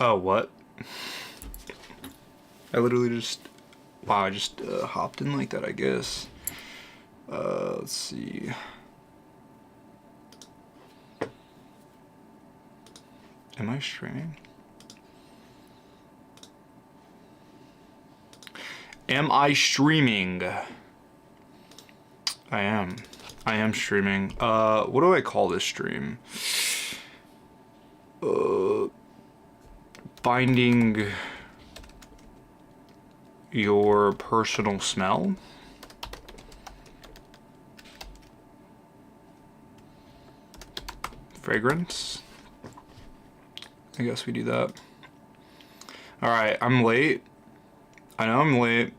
Oh, what? I literally just... Wow, I just hopped in like that, I guess. Let's see. Am I streaming? Am I streaming? I am. I am streaming. What do I call this stream? Finding your personal smell? Fragrance? I guess we do that. Alright, I'm late. I know I'm late.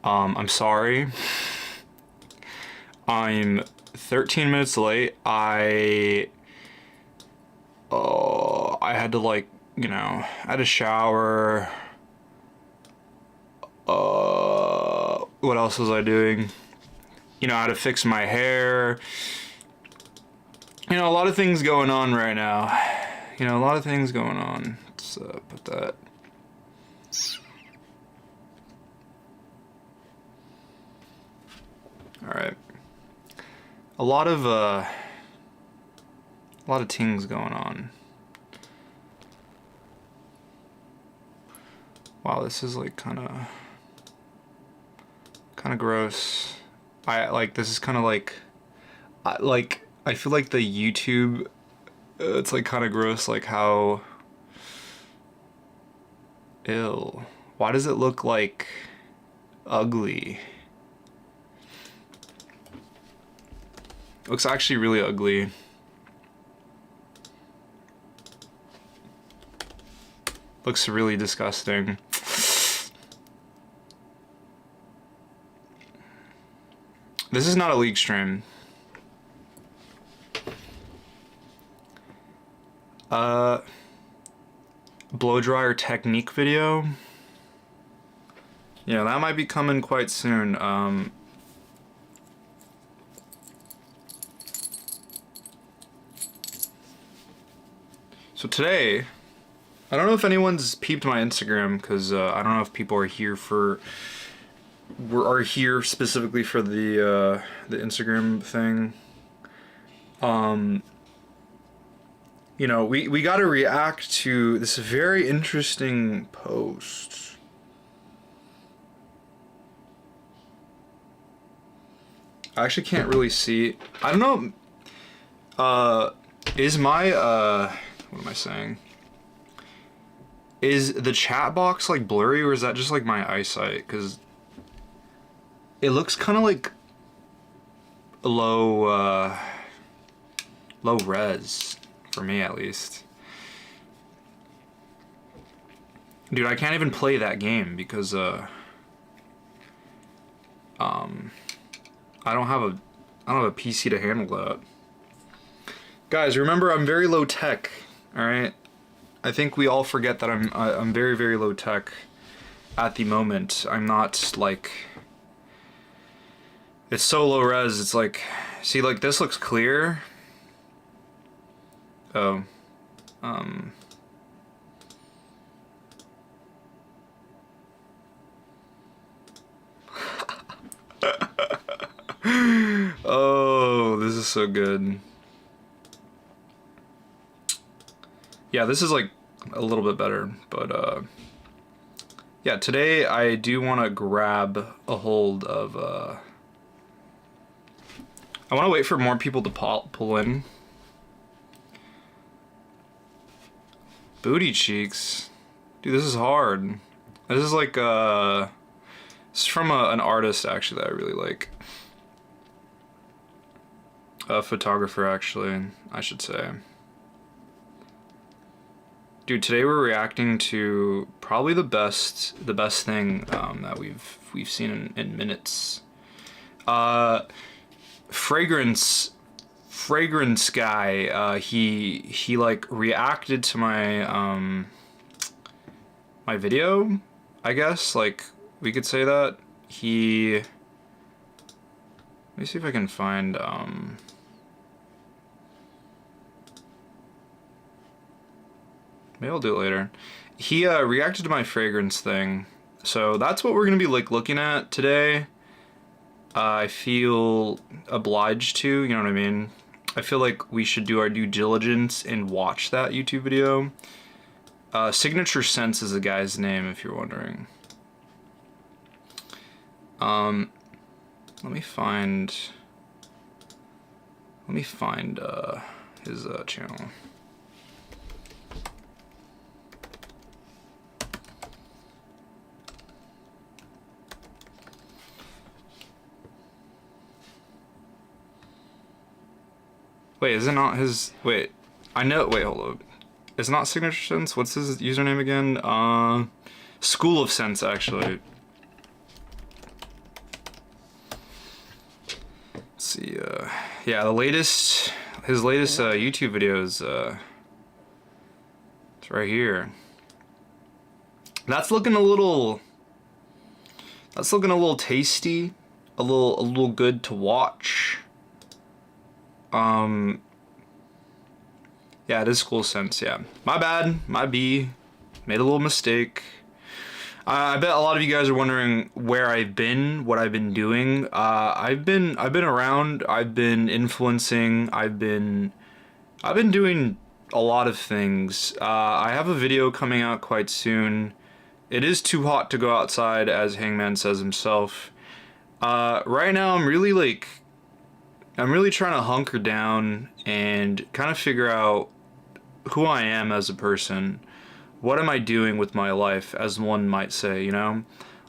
I'm sorry. I'm 13 minutes late. I had to, like, you know, I had a shower. What else was I doing? You know, I had to fix my hair. You know, a lot of things going on right now. You know, a lot of things going on. Let's put that. All right. A lot of things going on. Wow, this is like kind of gross. This is kind of like I feel like the YouTube it's like kind of gross, like how ew. Why does it look like ugly? It looks actually really ugly. Looks really disgusting. This is not a league stream. Blow dryer technique video. Yeah, that might be coming quite soon. So today, I don't know if anyone's peeped my Instagram, because I don't know if people are here specifically for the Instagram thing. You know, we got to react to this very interesting post. I actually can't really see. I don't know. Is my what am I saying? Is the chat box like blurry, or is that just like my eyesight? Because it looks kind of like low res for me, at least. Dude, I can't even play that game because I don't have a PC to handle that. Guys, remember, I'm very low tech. All right. I think we all forget that I'm very, very low tech at the moment. I'm not like, it's so low res. It's like, see, like this looks clear. Oh, oh, this is so good. Yeah, this is like a little bit better, but yeah, today I do want to grab a hold of I want to wait for more people to pull in. Booty cheeks. Dude, this is hard. This is like this is from an artist actually that I really like. A photographer, actually, I should say. Dude, today we're reacting to probably the best thing that we've seen in minutes. Fragance guy. He like reacted to my my video, I guess. Like we could say that. Let me see if I can find Maybe I'll do it later. He reacted to my fragrance thing, so that's what we're gonna be like looking at today. I feel obliged to, you know what I mean? I feel like we should do our due diligence and watch that YouTube video. Signature Sense is the guy's name, if you're wondering. Let me find his channel. Wait, is it not his? Wait, I know. Wait, hold up. It's not Signature Sense. What's his username again? School of Sense, actually. Let's see. Yeah, his latest YouTube videos. It's right here. That's looking a little tasty, a little good to watch. Yeah, it is School Sense, yeah. My bad, my B. Made a little mistake. I bet a lot of you guys are wondering where I've been, what I've been doing. I've been around, I've been influencing, I've been doing a lot of things. I have a video coming out quite soon. It is too hot to go outside, as Hangman says himself. Right now I'm really trying to hunker down and kind of figure out who I am as a person. What am I doing with my life, as one might say, you know?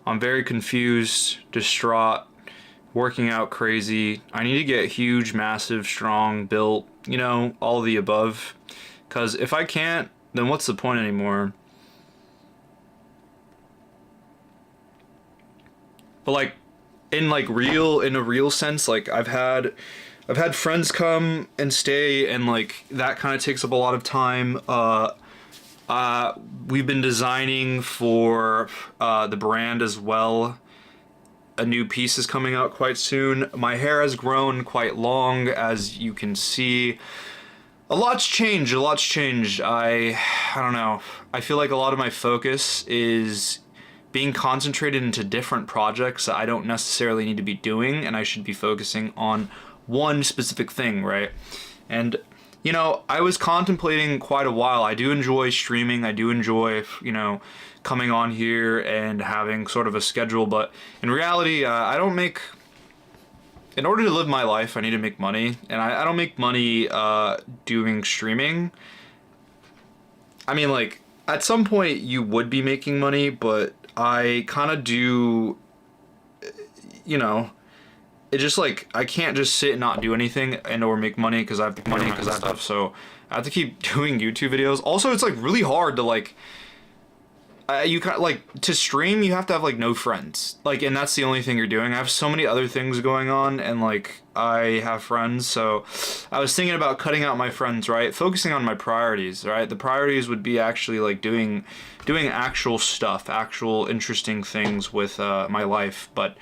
I'm very confused, distraught, working out crazy. I need to get huge, massive, strong, built, you know, all of the above. Because if I can't, then what's the point anymore? But like, in a real sense, like I've had friends come and stay, and like that kind of takes up a lot of time. We've been designing for the brand as well. A new piece is coming out quite soon. My hair has grown quite long, as you can see. A lot's changed. I don't know. I feel like a lot of my focus is being concentrated into different projects that I don't necessarily need to be doing, and I should be focusing on one specific thing, right? And you know, I was contemplating quite a while. I do enjoy streaming. I do enjoy, you know, coming on here and having sort of a schedule, but in reality, I don't make... In order to live my life, I need to make money, and I don't make money doing streaming. I mean, like, at some point you would be making money, but I kind of do, you know, it just like, I can't just sit and not do anything and or make money because I have money because I have stuff, so I have to keep doing YouTube videos. Also, it's like really hard to like, you kind of like, to stream you have to have like no friends, like, and that's the only thing you're doing. I have so many other things going on, and like I have friends, so I was thinking about cutting out my friends, right? Focusing on my priorities, right? The priorities would be actually like doing actual stuff, actual interesting things with my life. But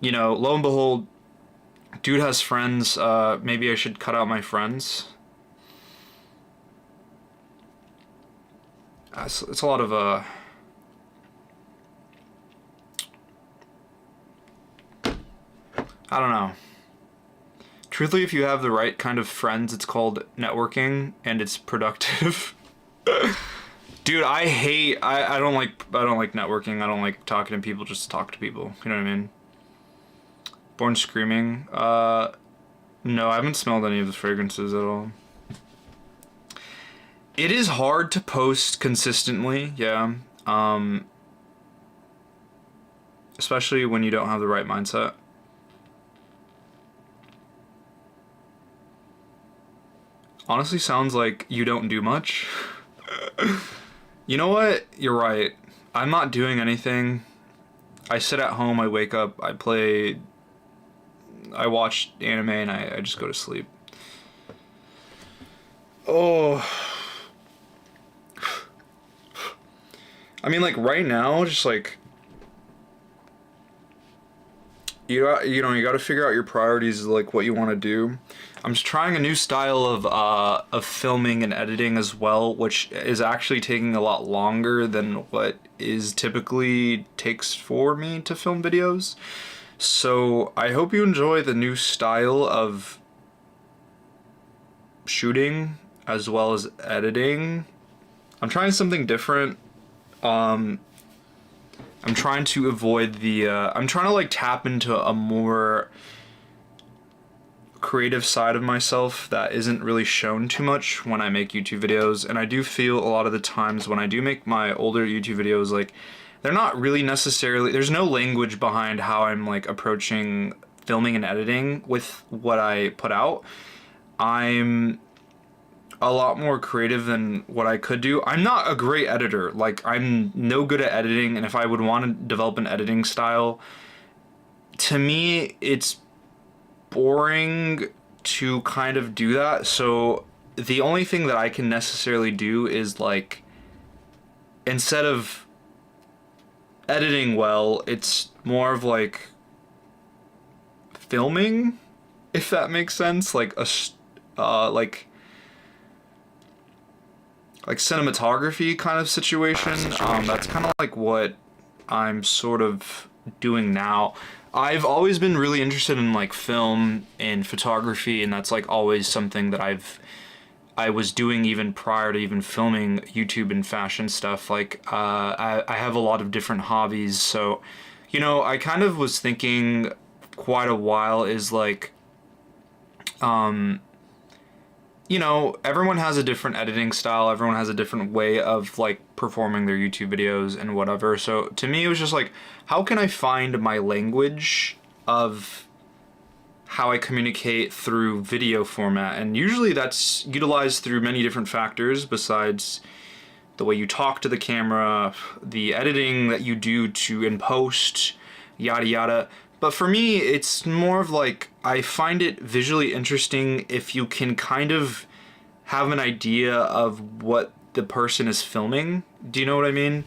you know, lo and behold, dude has friends. Maybe I should cut out my friends. It's a lot of I don't know. Truthfully, if you have the right kind of friends, it's called networking, and it's productive. Dude, I don't like networking. I don't like talking to people just to talk to people. You know what I mean? Born Screaming. No, I haven't smelled any of the fragrances at all. It is hard to post consistently, yeah. Especially when you don't have the right mindset. Honestly, sounds like you don't do much. You know what? You're right. I'm not doing anything. I sit at home, I wake up, I play, I watch anime, and I just go to sleep. Oh. I mean, like, right now, just, like, you know, you gotta figure out your priorities, like, what you want to do. I'm trying a new style of filming and editing as well, which is actually taking a lot longer than what is typically takes for me to film videos. So I hope you enjoy the new style of shooting as well as editing. I'm trying something different. I'm trying to avoid the I'm trying to like tap into a more creative side of myself that isn't really shown too much when I make YouTube videos. And I do feel a lot of the times when I do make my older YouTube videos, like, they're not really necessarily, there's no language behind how I'm like approaching filming and editing with what I put out. I'm a lot more creative than what I could do. I'm not a great editor. Like, I'm no good at editing, and if I would want to develop an editing style, to me, it's boring to kind of do that. So the only thing that I can necessarily do is, like, instead of editing well, it's more of like filming, if that makes sense. Like like cinematography kind of situation. That's kind of like what I'm sort of doing now. I've always been really interested in like film and photography, and that's like always something that I was doing even prior to even filming YouTube and fashion stuff. Like, I have a lot of different hobbies, so, you know, I kind of was thinking quite a while is like, you know, everyone has a different editing style, everyone has a different way of like performing their YouTube videos and whatever. So to me, it was just like, how can I find my language of how I communicate through video format? And usually that's utilized through many different factors besides the way you talk to the camera, the editing that you do in post, yada yada. But for me, it's more of like, I find it visually interesting if you can kind of have an idea of what the person is filming. Do you know what I mean?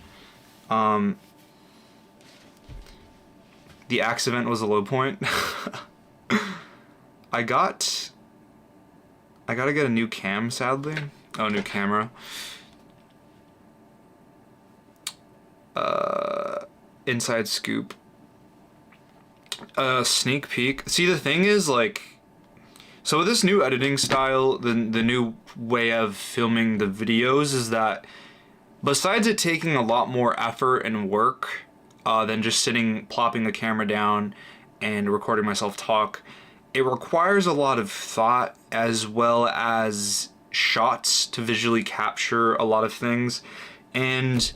The axe event was a low point. I gotta get a new cam, sadly. Oh, new camera. Inside scoop. Sneak peek. See, the thing is, like, so with this new editing style, the new way of filming the videos is that besides it taking a lot more effort and work than just plopping the camera down and recording myself talk, it requires a lot of thought as well as shots to visually capture a lot of things. And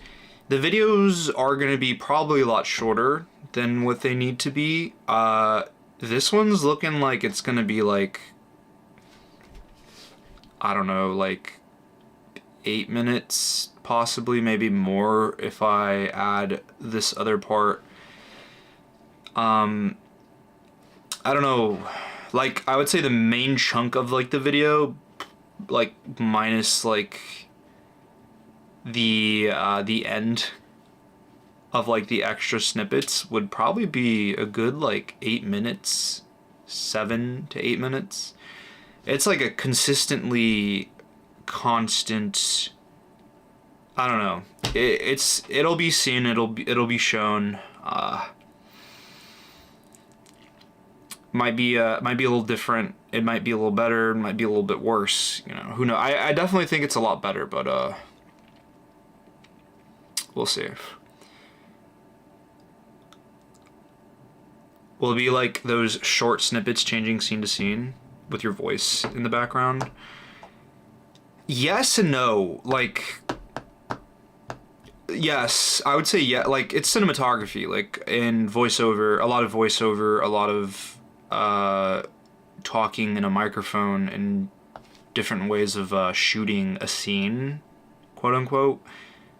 the videos are going to be probably a lot shorter than what they need to be. This one's looking like it's gonna be like, I don't know, like 8 minutes, possibly, maybe more if I add this other part. I don't know, like, I would say the main chunk of like the video, like minus like the end of like the extra snippets, would probably be a good like 8 minutes, 7 to 8 minutes. It's like a consistently constant, I don't know, it'll be seen, it'll be shown. Might be a little different, it might be a little better, it might be a little bit worse, you know, who knows. I definitely think it's a lot better, but we'll see. Will it be like those short snippets changing scene to scene with your voice in the background? Yes and no. Like, yes, I would say yeah. Like, it's cinematography. Like, in voiceover, a lot of talking in a microphone, and different ways of shooting a scene, quote unquote.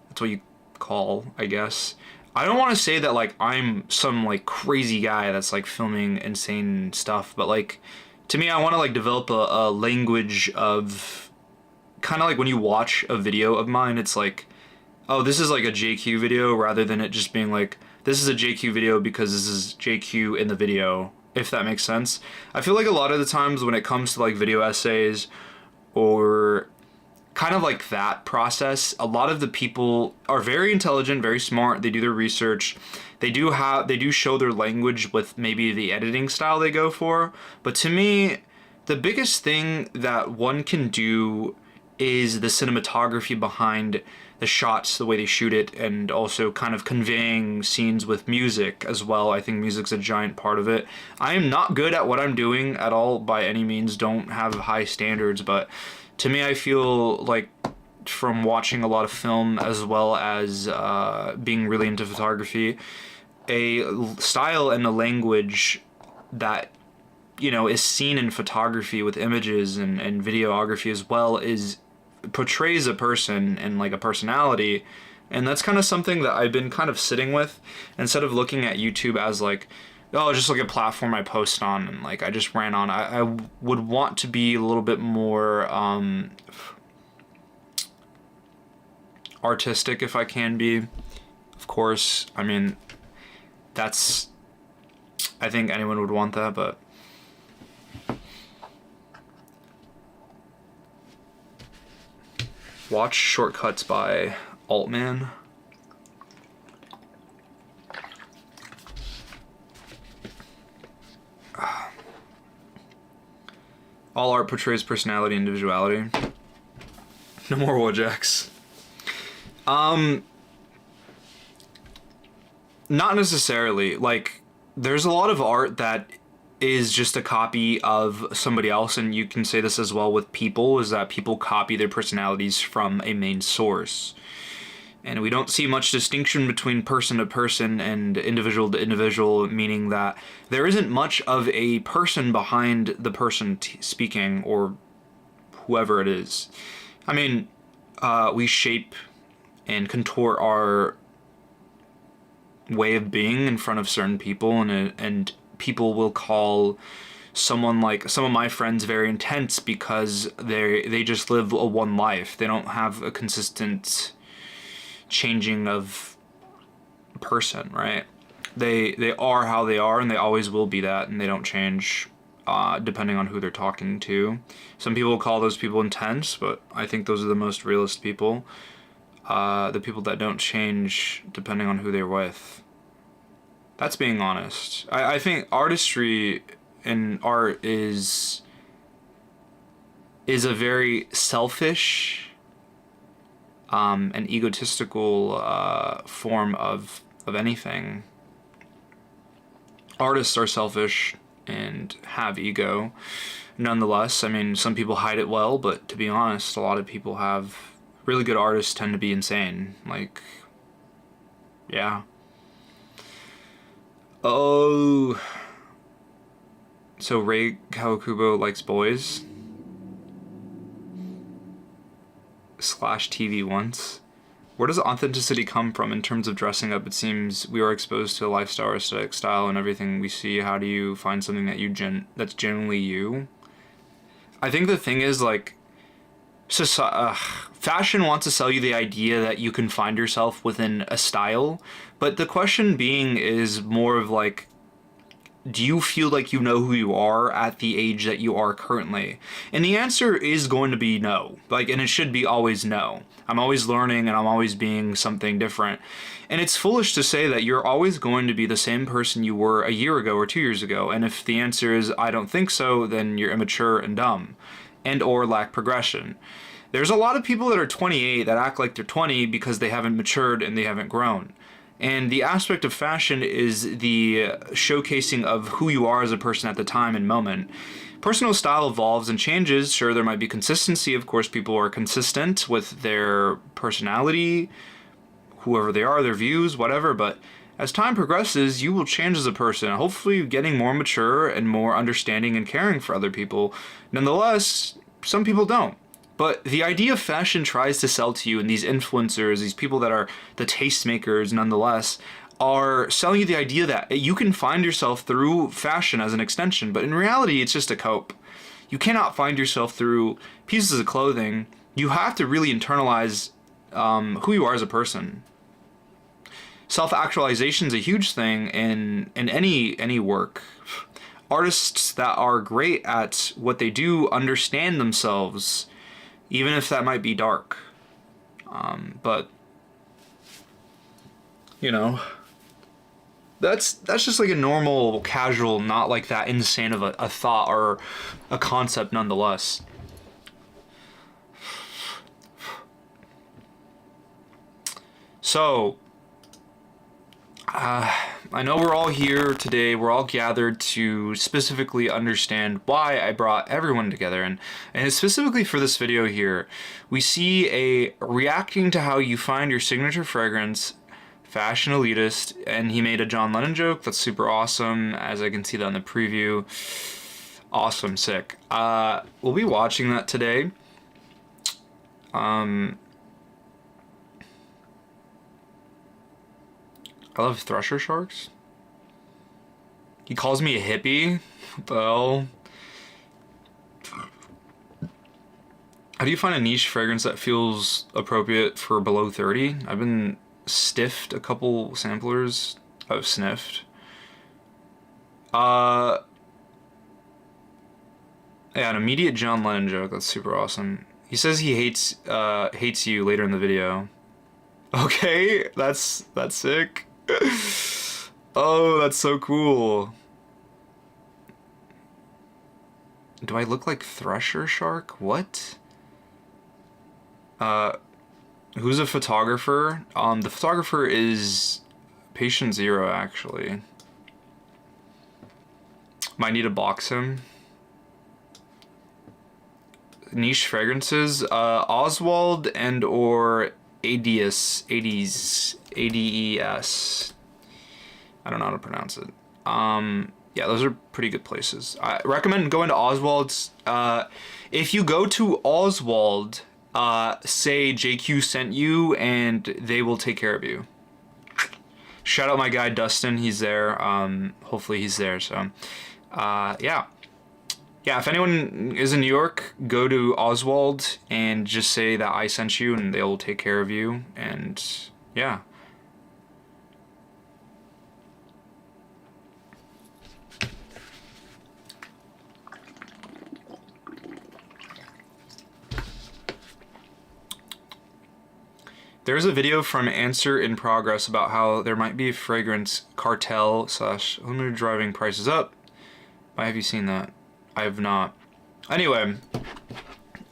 That's what you call, I guess. I don't want to say that like I'm some like crazy guy that's like filming insane stuff, but like, to me, I want to like develop a language of kind of like when you watch a video of mine, it's like, oh, this is like a JQ video, rather than it just being like, this is a JQ video because this is JQ in the video, if that makes sense. I feel like a lot of the times when it comes to like video essays or kind of like that process, a lot of the people are very intelligent, very smart, they do their research, they do show their language with maybe the editing style they go for, but to me, the biggest thing that one can do is the cinematography behind the shots, the way they shoot it, and also kind of conveying scenes with music as well. I think music's a giant part of it. I am not good at what I'm doing at all by any means, don't have high standards, but to me I feel like from watching a lot of film as well as being really into photography, a style and a language that, you know, is seen in photography with images and videography as well is portrays a person and like a personality, and that's kind of something that I've been kind of sitting with instead of looking at YouTube as like, oh, just like a platform I post on and like I just ran on. I would want to be a little bit more artistic if I can be. Of course, I mean, that's, I think anyone would want that, but watch Shortcuts by Altman. All art portrays personality and individuality. No more Wojaks. Not necessarily. Like, there's a lot of art that is just a copy of somebody else, and you can say this as well with people, is that people copy their personalities from a main source. And we don't see much distinction between person to person and individual to individual, meaning that there isn't much of a person behind the person speaking, or whoever it is. I mean, we shape and contort our way of being in front of certain people, and people will call someone, like some of my friends, very intense because they just live a one life. They don't have a consistent changing of person, right? They are how they are, and they always will be that, and they don't change depending on who they're talking to. Some people call those people intense, but I think those are the most realist people. The people that don't change depending on who they're with. That's being honest. I think artistry and art is a very selfish and egotistical form of anything. Artists are selfish and have ego. Nonetheless, I mean, some people hide it well, but to be honest, a lot of people have... Really good artists tend to be insane. Like, yeah. Oh, so Ray Kawakubo likes boys / TV once. Where does authenticity come from in terms of dressing up? It seems we are exposed to a lifestyle, aesthetic style, and everything we see. How do you find something that that's genuinely you? I think the thing is, like, fashion wants to sell you the idea that you can find yourself within a style, but the question being is more of like, do you feel like you know who you are at the age that you are currently? And the answer is going to be no. Like, and it should be always no. I'm always learning and I'm always being something different. And it's foolish to say that you're always going to be the same person you were a year ago or 2 years ago. And if the answer is I don't think so, then you're immature and dumb, and or lack progression. There's a lot of people that are 28 that act like they're 20 because they haven't matured and they haven't grown. And the aspect of fashion is the showcasing of who you are as a person at the time and moment. Personal style evolves and changes. Sure, there might be consistency. Of course, people are consistent with their personality, whoever they are, their views, whatever. But as time progresses, you will change as a person, hopefully getting more mature and more understanding and caring for other people. Nonetheless, some people don't. But the idea of fashion tries to sell to you, and these influencers, these people that are the tastemakers nonetheless, are selling you the idea that you can find yourself through fashion as an extension, but in reality it's just a cope. You cannot find yourself through pieces of clothing. You have to really internalize who you are as a person. Self-actualization is a huge thing in any work. artists that are great at what they do understand themselves, even if that might be dark. But you know, that's just like a normal, casual, not like that insane of a thought or a concept nonetheless. So, I know we're all here today, we're all gathered to specifically understand why I brought everyone together, and specifically for this video here, we see a reacting to how you find your signature fragrance, fashion elitist, and he made a John Lennon joke. That's super awesome, as I can see that in the preview. Awesome, sick. We'll be watching that today. I love thresher sharks. He calls me a hippie. What the hell? How do you find a niche fragrance that feels appropriate for below 30? I've been stiffed a couple samplers. I've sniffed. Yeah, an immediate John Lennon joke. That's super awesome. He says he hates you later in the video. Okay, that's sick. Oh, that's so cool. Do I look like Thresher Shark? What? Who's a photographer? The photographer is Patient Zero, actually. Might need to box him. Niche fragrances, Oswald and or ADES. I don't know how to pronounce it. Yeah, those are pretty good places. I recommend going to Oswald's. If you go to Oswald, say JQ sent you, and they will take care of you. Shout out my guy Dustin, he's there. Hopefully he's there. So, yeah. Yeah, if anyone is in New York, go to Oswald and just say that I sent you, and they'll take care of you. And yeah. There's a video from Answer in Progress about how there might be a fragrance cartel / limited driving prices up. Why have you seen that? I have not. Anyway,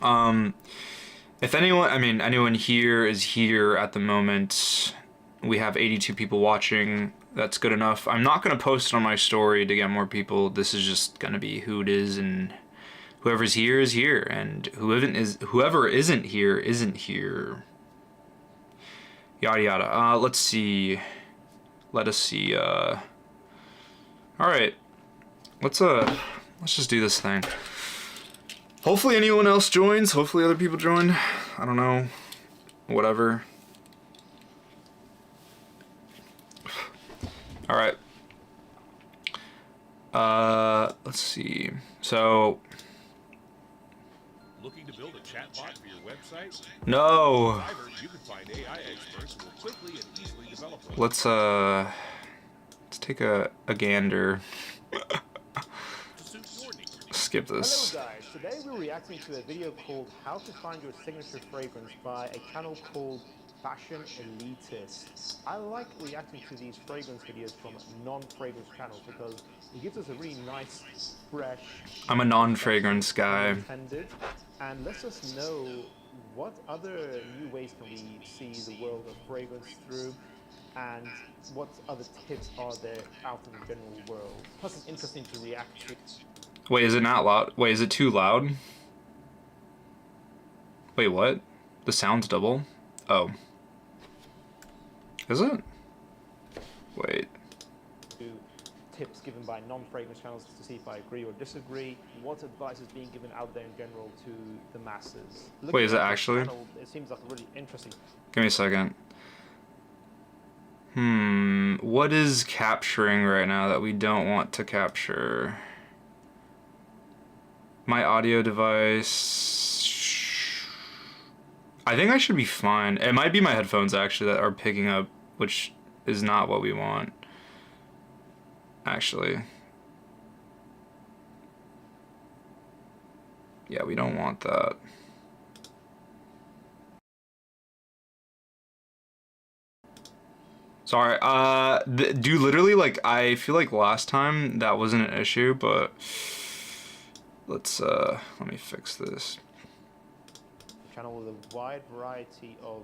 if anyone here is here at the moment, we have 82 people watching. That's good enough. I'm not going to post it on my story to get more people. This is just going to be who it is, and whoever's here is here, and whoever isn't here isn't here. Yada yada. Let's see. Let us see. All right. Let's just do this thing. Hopefully anyone else joins. Hopefully other people join. I don't know. Whatever. All right. Let's see. So. Looking to build a chatbot for your website? No. You can find AI experts who will quickly and easily develop them. Let's take a gander. Skip this. Hello guys, today we're reacting to a video called How to Find Your Signature Fragrance by a channel called Fashion Elitist. I like reacting to these fragrance videos from non-fragrance channels because it gives us a really nice, fresh... I'm a non-fragrance guy. And lets us know what other new ways can we see the world of fragrance through, and what other tips are there out in the general world. Plus it's interesting to react to. Wait, is it not loud? Wait, is it too loud? Wait, what? The sound's double? Oh. Is it? Wait. Tips given by non-fragrance channels to see if I agree or disagree. What advice is being given out there in general to the masses? Wait, is it actually? Channel, it seems like a really interesting. Give me a second. What is capturing right now that we don't want to capture? My audio device. I think I should be fine. It might be my headphones actually that are picking up, which is not what we want. Actually. Yeah, we don't want that. Sorry, dude, literally, like, I feel like last time that wasn't an issue, but let's, let me fix this. Channel with a wide variety of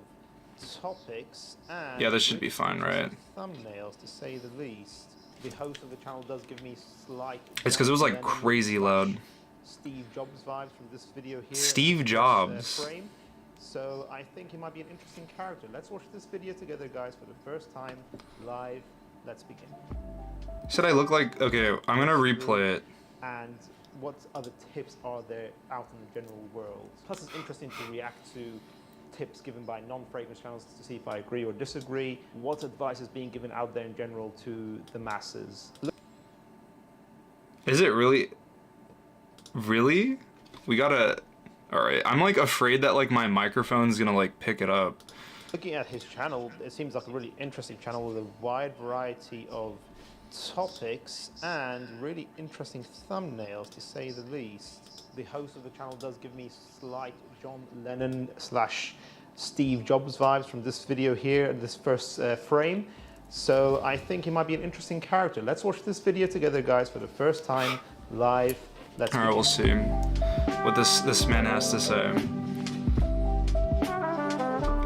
topics and Yeah, this should be fine, right? thumbnails, to say the least. The host of the channel does give me slight... It's because it was, like, crazy loud. Steve Jobs vibes from this video here. Steve Jobs. Frame. So I think he might be an interesting character. Let's watch this video together, guys, for the first time live. Let's begin. Said I look like... Okay, I'm gonna replay it. And what other tips are there out in the general world? Plus, it's interesting to react to tips given by non-fragrance channels to see if I agree or disagree. What advice is being given out there in general to the masses? Is it really? Really? We gotta... Alright, I'm like afraid that like my microphone's gonna like pick it up. Looking at his channel, it seems like a really interesting channel with a wide variety of topics and really interesting thumbnails, to say the least. The host of the channel does give me slight John Lennon / Steve Jobs vibes from this video here, this first frame. So I think he might be an interesting character. Let's watch this video together, guys, for the first time live. Let's Alright, we'll see what this man has to say.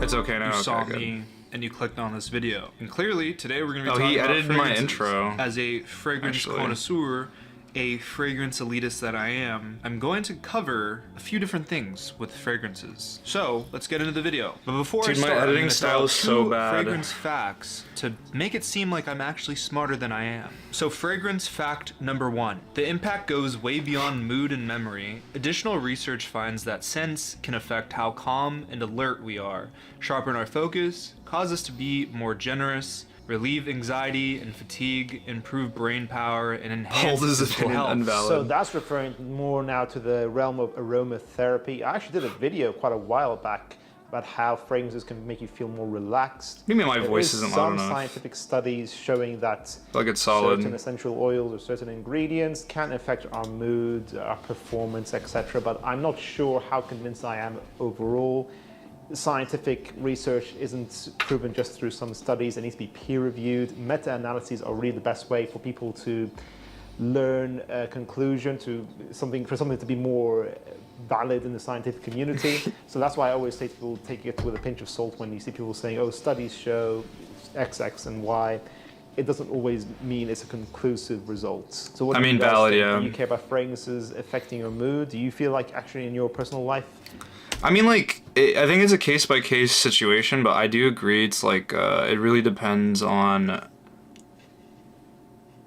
It's okay now. You saw okay, me and you clicked on this video. And clearly, today we're going to be Oh, talking he about edited my fragrances. intro. As a fragrance Actually. connoisseur, a fragrance elitist that I am, I'm going to cover a few different things with fragrances. So, let's get into the video. But before Dude, I my start, editing I'm gonna style throw out is so 2 bad. fragrance facts to make it seem like I'm actually smarter than I am. So, fragrance fact number 1. The impact goes way beyond mood and memory. Additional research finds that scents can affect how calm and alert we are, sharpen our focus, cause us to be more generous, relieve anxiety and fatigue, improve brain power, and enhance Hold his physical opinion health. unvalid. So that's referring more now to the realm of aromatherapy. I actually did a video quite a while back about how fragrances can make you feel more relaxed. You mean my voice There isn't is loud some enough? scientific studies showing that Like it's solid. certain essential oils or certain ingredients can affect our mood, our performance, etc. But I'm not sure how convinced I am overall. Scientific research isn't proven just through some studies. It needs to be peer-reviewed. Meta-analyses are really the best way for people to learn a conclusion, for something to be more valid in the scientific community. So that's why I always say to people, take it with a pinch of salt when you see people saying, oh, studies show X, X, and Y. It doesn't always mean it's a conclusive result. So what I do you mean, guys valid, think? yeah. Do you care about fragrances affecting your mood? Do you feel like actually in your personal life? I mean, like, I think it's a case-by-case situation, but I do agree it's, like, it really depends on...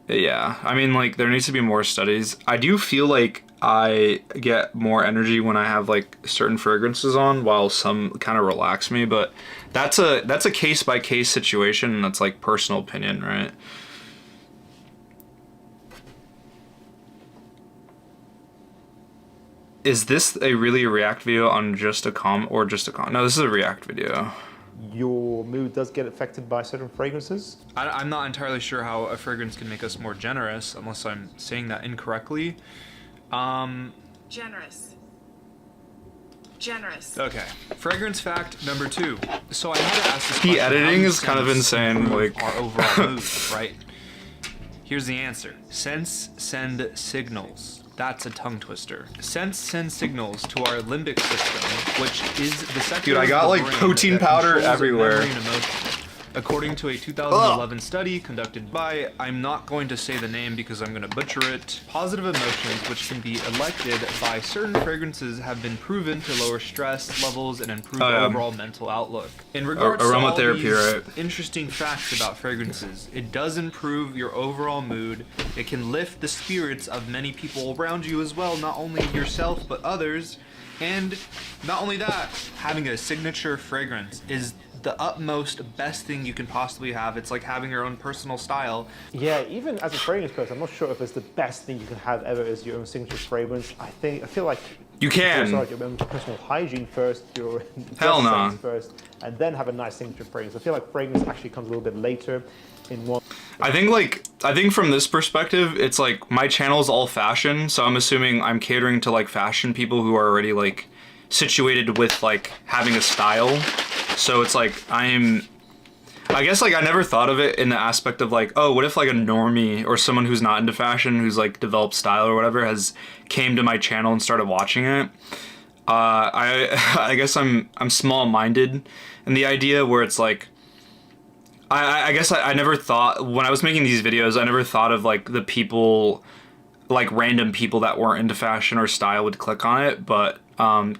Yeah, I mean, like, there needs to be more studies. I do feel like I get more energy when I have, like, certain fragrances on, while some kind of relax me, but that's a case-by-case situation, and that's, like, personal opinion, right? Is this really a react video on just a com or just a com? No, this is a react video. Your mood does get affected by certain fragrances? I'm not entirely sure how a fragrance can make us more generous, unless I'm saying that incorrectly. Generous. Generous. Okay. Fragrance fact number 2. So I had to ask this The question, how editing do is kind of scents insane, improve like- our overall mood, right? Here's the answer. Scents send signals. That's a tongue twister. Scents send signals to our limbic system, which is the sector Dude, I got, of the like, brain protein that powder controls everywhere. memory and emotion. According to a 2011 study conducted by, I'm not going to say the name because I'm going to butcher it, positive emotions which can be elected by certain fragrances have been proven to lower stress levels and improve overall mental outlook. In regards to all aromatherapy, these right? interesting facts about fragrances, it does improve your overall mood. It can lift the spirits of many people around you as well, not only yourself but others. And not only that, having a signature fragrance is the utmost best thing you can possibly have. It's like having your own personal style. Yeah, even as a fragrance person, I'm not sure if it's the best thing you can have ever is your own signature fragrance. I feel like You can. Sorry, your own personal hygiene first, your Hell dress no. sense first, and then have a nice signature fragrance. I feel like fragrance actually comes a little bit later in one. I think from this perspective, it's like my channel's all fashion, so I'm assuming I'm catering to like fashion people who are already like situated with like having a style. So it's like I guess like I never thought of it in the aspect of like, oh, what if like a normie or someone who's not into fashion, who's like developed style or whatever, has came to my channel and started watching it. I guess I'm small-minded in the idea where it's like I guess I never thought, when I was making these videos, I never thought of like the people, like random people that weren't into fashion or style would click on it, but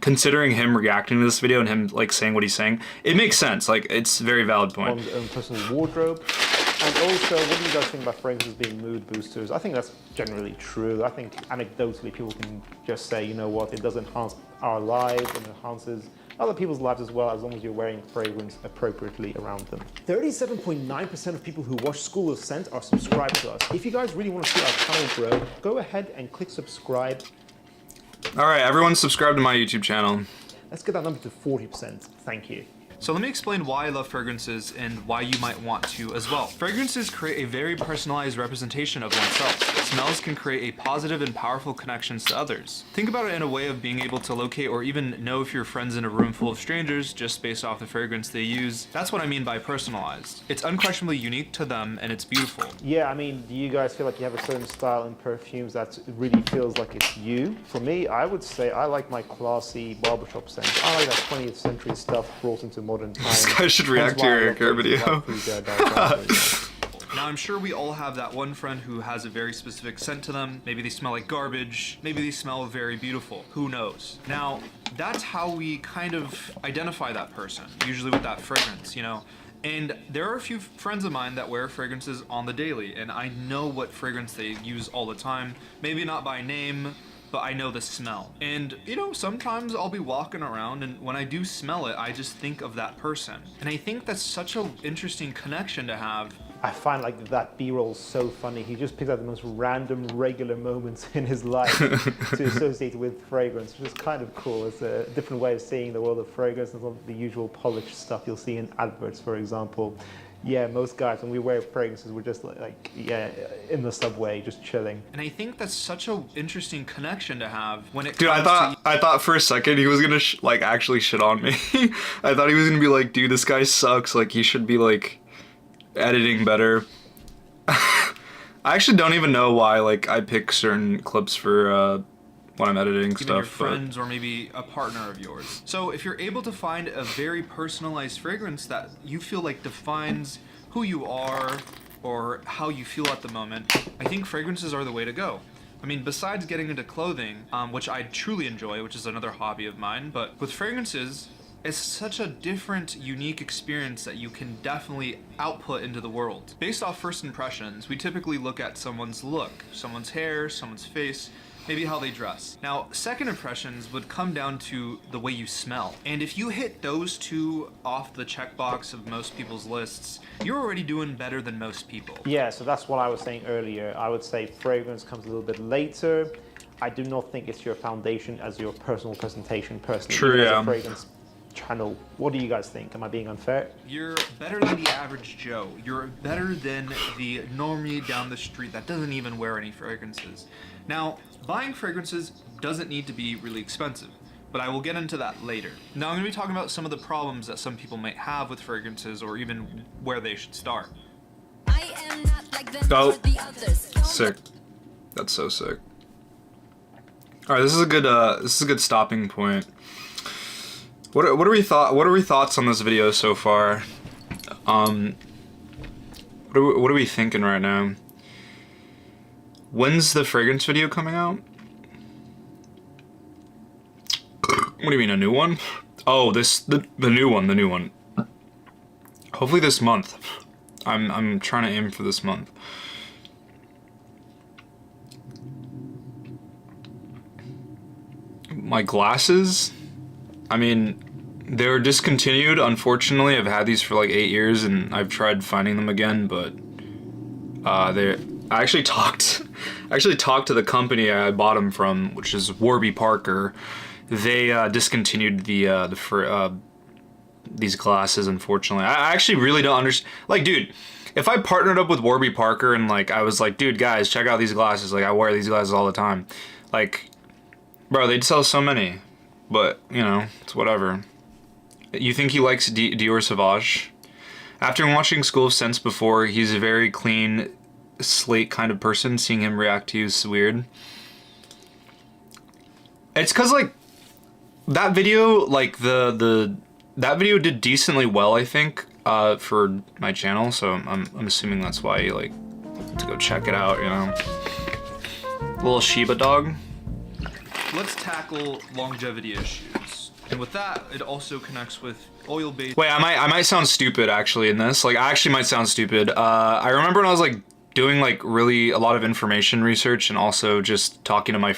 considering him reacting to this video and him like saying what he's saying, it makes sense. Like, it's a very valid point. One's own personal wardrobe. And also, what do you guys think about fragrances being mood boosters? I think that's generally true. I think anecdotally people can just say, you know what, it does enhance our lives and enhances other people's lives as well, as long as you're wearing fragrance appropriately around them. 37.9% of people who watch School of Scent are subscribed to us. If you guys really want to see our channel grow, go ahead and click subscribe. All right, everyone subscribe to my YouTube channel. Let's get that number to 40%. Thank you. So let me explain why I love fragrances and why you might want to as well. Fragrances create a very personalized representation of oneself. Smells can create a positive and powerful connections to others. Think about it in a way of being able to locate or even know if your friend's in a room full of strangers just based off the fragrance they use. That's what I mean by personalized. It's unquestionably unique to them and it's beautiful. Yeah, I mean, do you guys feel like you have a certain style in perfumes that really feels like it's you? For me, I would say I like my classy barbershop scent. I like that 20th century stuff brought into modern times. This guy should react to your hair video. Now, I'm sure we all have that one friend who has a very specific scent to them. Maybe they smell like garbage. Maybe they smell very beautiful. Who knows? Now, that's how we kind of identify that person, usually with that fragrance, you know? And there are a few friends of mine that wear fragrances on the daily, and I know what fragrance they use all the time. Maybe not by name, but I know the smell. And, you know, sometimes I'll be walking around and when I do smell it, I just think of that person. And I think that's such an interesting connection to have. I find like that B-roll so funny. He just picks out the most random, regular moments in his life to associate with fragrance, which is kind of cool. It's a different way of seeing the world of fragrance. It's not the usual polished stuff you'll see in adverts, for example. Yeah, most guys, when we wear fragrances, we're just like in the subway, just chilling. And I think that's such an interesting connection to have when it Dude, comes I thought for a second he was gonna like actually shit on me. I thought he was gonna be like, dude, this guy sucks. Like, he should be like editing better. I actually don't even know why like I pick certain clips for when I'm editing even stuff. your friends or maybe a partner of yours. So if you're able to find a very personalized fragrance that you feel like defines who you are or how you feel at the moment, I think fragrances are the way to go. I mean, besides getting into clothing, which I truly enjoy, which is another hobby of mine, but with fragrances, it's such a different, unique experience that you can definitely output into the world. Based off first impressions, we typically look at someone's look, someone's hair, someone's face, maybe how they dress. Now, second impressions would come down to the way you smell. And if you hit those two off the checkbox of most people's lists, you're already doing better than most people. Yeah, so that's what I was saying earlier. I would say fragrance comes a little bit later. I do not think it's your foundation as your personal presentation personally. True, Even as yeah. a fragrance channel. What do you guys think? Am I being unfair? You're better than the average Joe. You're better than the normie down the street that doesn't even wear any fragrances. Now, buying fragrances doesn't need to be really expensive, but I will get into that later. Now I'm going to be talking about some of the problems that some people might have with fragrances or even where they should start. I am not like them Oh. or the others. Sick. That's so sick. All right, this is a good stopping point. What are we thoughts on this video so far? What are we thinking right now? When's the fragrance video coming out? What do you mean, a new one? Oh, the new one. Hopefully this month. I'm trying to aim for this month. My glasses, I mean, they're discontinued, unfortunately. I've had these for like 8 years and I've tried finding them again, but I actually talked to the company I bought them from, which is Warby Parker, they discontinued these glasses, unfortunately. I actually really don't understand. Like, dude, if I partnered up with Warby Parker and like I was like, dude, guys, check out these glasses. Like, I wear these glasses all the time. Like, bro, they'd sell so many. But, you know, it's whatever. You think he likes Dior Sauvage? After watching School of Sense before, he's a very clean slate kind of person. Seeing him react to you is weird. It's cause like that video, like that video did decently well, I think, for my channel. So I'm assuming that's why you like to go check it out. You know, little Shiba dog. Let's tackle longevity issues. And with that, it also connects with oil-based... Wait, I might sound stupid actually in this. Like, I actually might sound stupid. I remember when I was like doing like really a lot of information research and also just talking to my...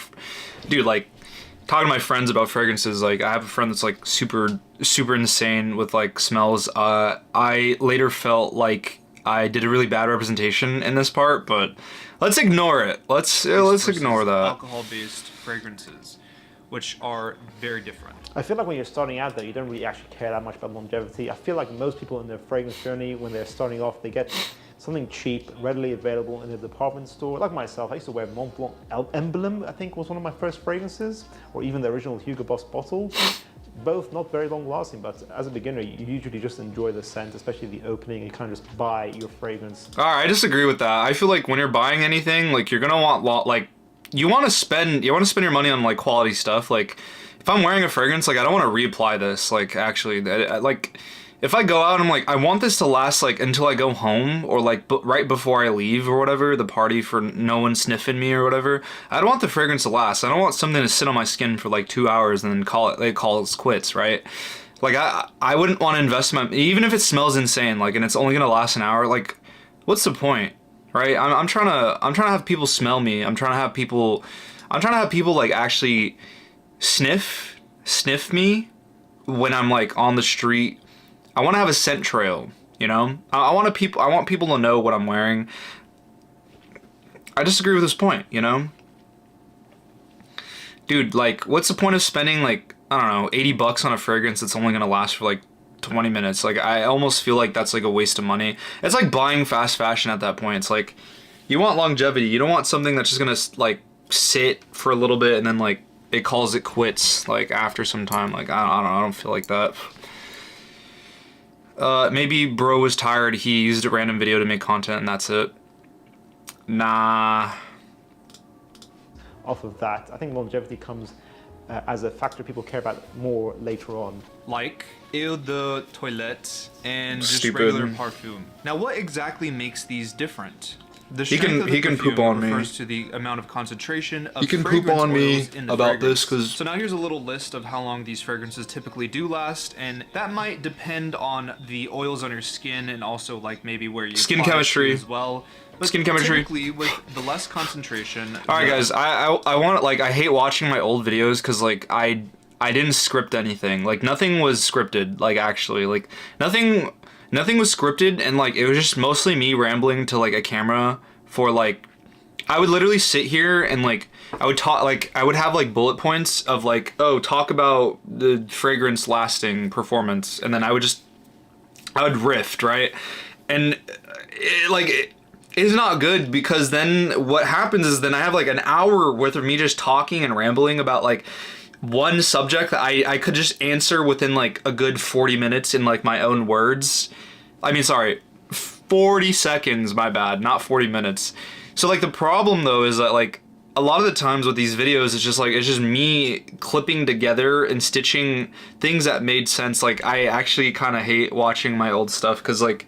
talking to my friends about fragrances. Like, I have a friend that's like super insane with like smells. I later felt like I did a really bad representation in this part, but let's ignore it. Let's ignore that. Alcohol-based fragrances, which are very different. I feel like when you're starting out though, you don't really actually care that much about longevity. I feel like most people in their fragrance journey, when they're starting off, they get something cheap, readily available in the department store. Like myself, I used to wear Mont Blanc Emblem, I think was one of my first fragrances, or even the original Hugo Boss bottle. Both not very long lasting, but as a beginner, you usually just enjoy the scent, especially the opening, and you kind of just buy your fragrance. Alright, I disagree with that. I feel like when you're buying anything, like you're gonna want like you want to spend your money on like quality stuff. Like if I'm wearing a fragrance, like I don't want to reapply this. Like actually, like if I go out and I'm like I want this to last like until I go home or like right before I leave or whatever the party for no one sniffing me or whatever. I don't want the fragrance to last. I don't want something to sit on my skin for like 2 hours and then call it quits, right? Like I wouldn't want to invest even if it smells insane, like and it's only gonna last an hour. Like what's the point? Right? I'm trying to have people smell me. I'm trying to have people like actually sniff me when I'm like on the street. I want to have a scent trail, you know? I want people to know what I'm wearing. I disagree with this point, you know? Dude, like what's the point of spending like, I don't know, $80 on a fragrance that's only going to last for like 20 minutes. Like I almost feel like that's like a waste of money. It's like buying fast fashion at that point. It's like you want longevity. You don't want something that's just gonna like sit for a little bit and then like it calls it quits like after some time. Like I don't feel like that. Maybe bro was tired. He used a random video to make content and that's it. Nah. Off of that, I think longevity comes as a factor people care about more later on. Like eau de toilette and just Stupid. regular parfum. Now, what exactly makes these different? The He strength of the can perfume poop on me. refers to the amount of concentration of He can poop fragrance on me oils in the about fragrance. this 'cause- So now here's a little list of how long these fragrances typically do last, and that might depend on the oils on your skin and also like maybe where you Skin apply it to chemistry. as well. But Skin chemistry. typically with the less concentration. All right, guys. I want like I hate watching my old videos because like I didn't script anything. Like nothing was scripted. Like actually, like nothing was scripted, and like it was just mostly me rambling to like a camera for like. I would literally sit here and like I would talk like I would have like bullet points of like talk about the fragrance lasting performance, and then I would riff, right, and it's not good because then what happens is then I have like an hour worth of me just talking and rambling about like one subject that I could just answer within like a good 40 minutes in like my own words. I mean, sorry, 40 seconds, my bad, not 40 minutes. So like the problem though is that like a lot of the times with these videos it's just me clipping together and stitching things that made sense. Like I actually kind of hate watching my old stuff because like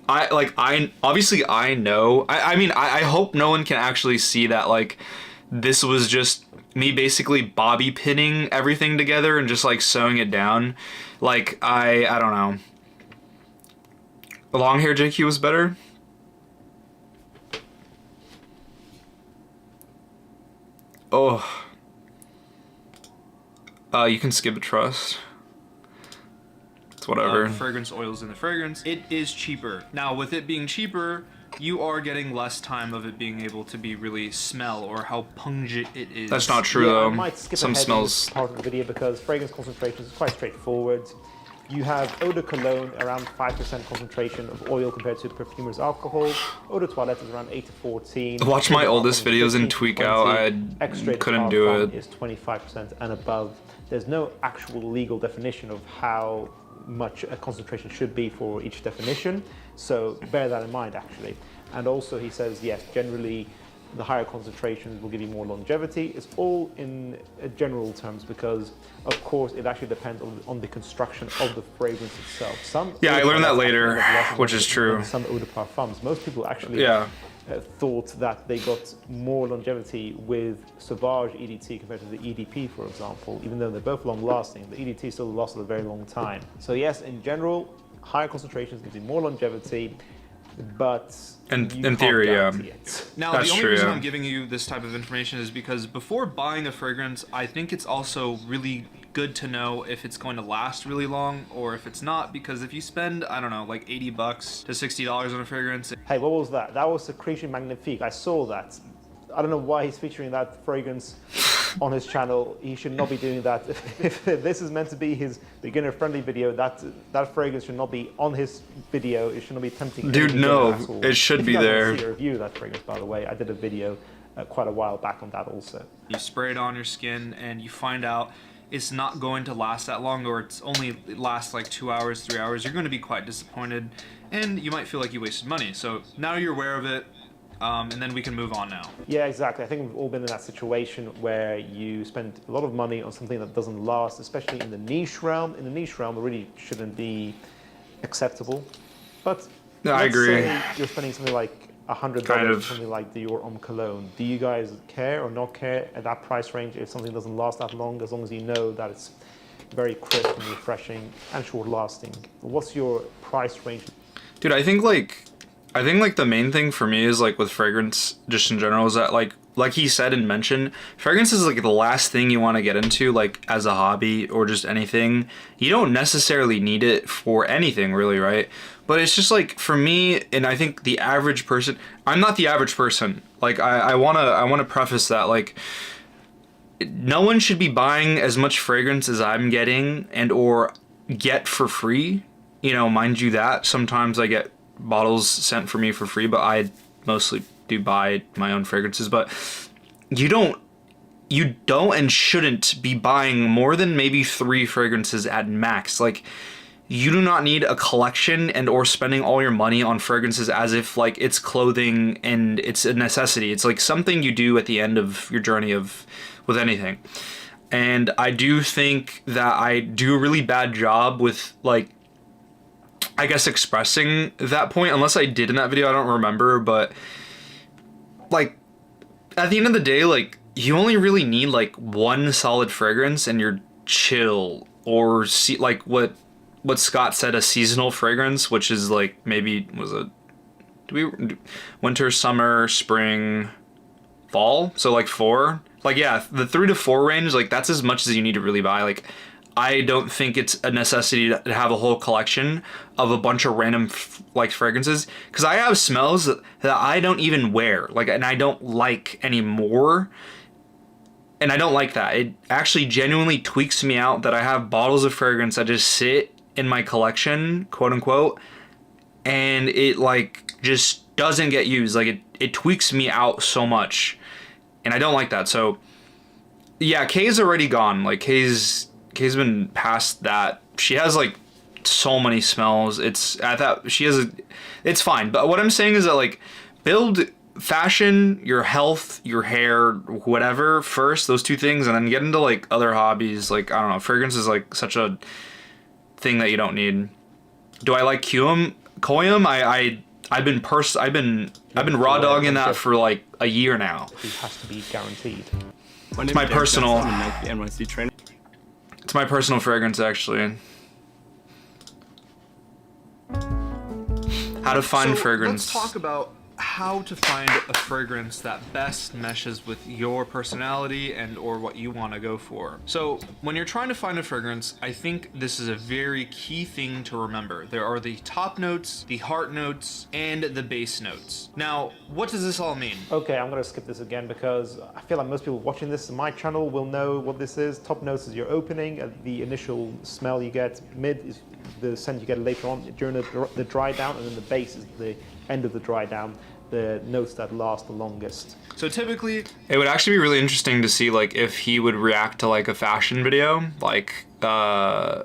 I obviously I know I mean I hope no one can actually see that like this was just me basically bobby pinning everything together and just like sewing it down. Like I don't know. Long hair JQ was better. Oh. You can skip a trust. It's whatever. Fragrance oils in the fragrance. It is cheaper. Now, with it being cheaper, you are getting less time of it being able to be really smell or how pungent it is. That's not true I though. might skip Some ahead in smells. this part of the video because fragrance concentration is quite straightforward. You have eau de cologne around 5% concentration of oil compared to perfumer's alcohol. Eau de toilette is around 8 to 14. Watch my Eau de oldest parfum is videos and 15 to tweak 20. out. I Extrait de couldn't do parfum it. is 25% and above. There's no actual legal definition of how much a concentration should be for each definition, so bear that in mind actually. And also he says, yes, generally the higher concentrations will give you more longevity. It's all in general terms because, of course, it actually depends on the construction of the fragrance itself. Some Yeah, I learned that eau de later, parfums have less which is true. than some eau de parfums. Most people actually Yeah. thought that they got more longevity with Sauvage EDT compared to the EDP, for example, even though they're both long-lasting. The EDT still lasts a very long time. So yes, in general, higher concentrations give you more longevity, but In you can't theory, yeah. guarantee it. Now, That's the only true, reason yeah. I'm giving you this type of information is because before buying a fragrance, I think it's also really good to know if it's going to last really long or if it's not, because if you spend, I don't know, like $80 to $60 on a fragrance. Hey, what was that? That was Secretion Magnifique. I saw that. I don't know why he's featuring that fragrance on his channel. He should not be doing that. If this is meant to be his beginner-friendly video, that fragrance should not be on his video. It should not be tempting. Dude, any no, beginner at all. it should If be you guys there. want to see a review of that fragrance, by the way, I did a video quite a while back on that also. You spray it on your skin and you find out it's not going to last that long, or it's only lasts like 2 hours, 3 hours. You're going to be quite disappointed and you might feel like you wasted money. So now you're aware of it. And then we can move on now. Yeah, exactly. I think we've all been in that situation where you spend a lot of money on something that doesn't last, especially in the niche realm. In the niche realm, it really shouldn't be acceptable. But No, I let's agree. say you're spending something like $100 Kind on of. something like the Your Homme cologne. Do you guys care or not care at that price range if something doesn't last that long, as long as you know that it's very crisp and refreshing and short-lasting? What's your price range? Dude, I think the main thing for me is like with fragrance just in general is that like he said and mentioned, fragrance is like the last thing you want to get into like as a hobby or just anything. You don't necessarily need it for anything really, right? But it's just like for me, and I think the average person, I'm not the average person. Like I wanna preface that like no one should be buying as much fragrance as I'm getting and or get for free. You know, mind you that sometimes I get bottles sent for me for free, but I mostly do buy my own fragrances. But you don't and shouldn't be buying more than maybe 3 fragrances at max. Like you do not need a collection and or spending all your money on fragrances as if like it's clothing and it's a necessity. It's like something you do at the end of your journey with anything. And I do think that I do a really bad job with like, I guess, expressing that point, unless I did in that video, I don't remember, but like at the end of the day, like you only really need like one solid fragrance and you're chill, or see like what Scott said, a seasonal fragrance, which is like maybe winter, summer, spring, fall, so like 4, like yeah, the 3 to 4 range, like that's as much as you need to really buy. Like I don't think it's a necessity to have a whole collection of a bunch of random like fragrances, because I have smells that I don't even wear, like, and I don't like anymore, and I don't like that. It actually genuinely tweaks me out that I have bottles of fragrance that just sit in my collection, quote unquote, and it like just doesn't get used. Like it tweaks me out so much, and I don't like that. So yeah, Kay's already gone. Like Kay's been past that. She has like so many smells. It's fine. But what I'm saying is that like build fashion, your health, your hair, whatever first, those 2 things, and then get into like other hobbies. Like I don't know, fragrance is like such a thing that you don't need. Do I like Koium? I've been raw dogging that for like a year now. It has to be guaranteed. It's my personal. It's my personal fragrance, actually. How to find fragrance. Let's talk about how to find a fragrance that best meshes with your personality and or what you want to go for. So when you're trying to find a fragrance, I think this is a very key thing to remember. There are the top notes, the heart notes, and the base notes. Now, what does this all mean? Okay, I'm going to skip this again because I feel like most people watching this on my channel will know what this is. Top notes is your opening, the initial smell you get. Mid is the scent you get later on during the dry down, and then the base is the end of the dry down, the notes that last the longest. So typically, It would actually be really interesting to see like if he would react to like a fashion video, like and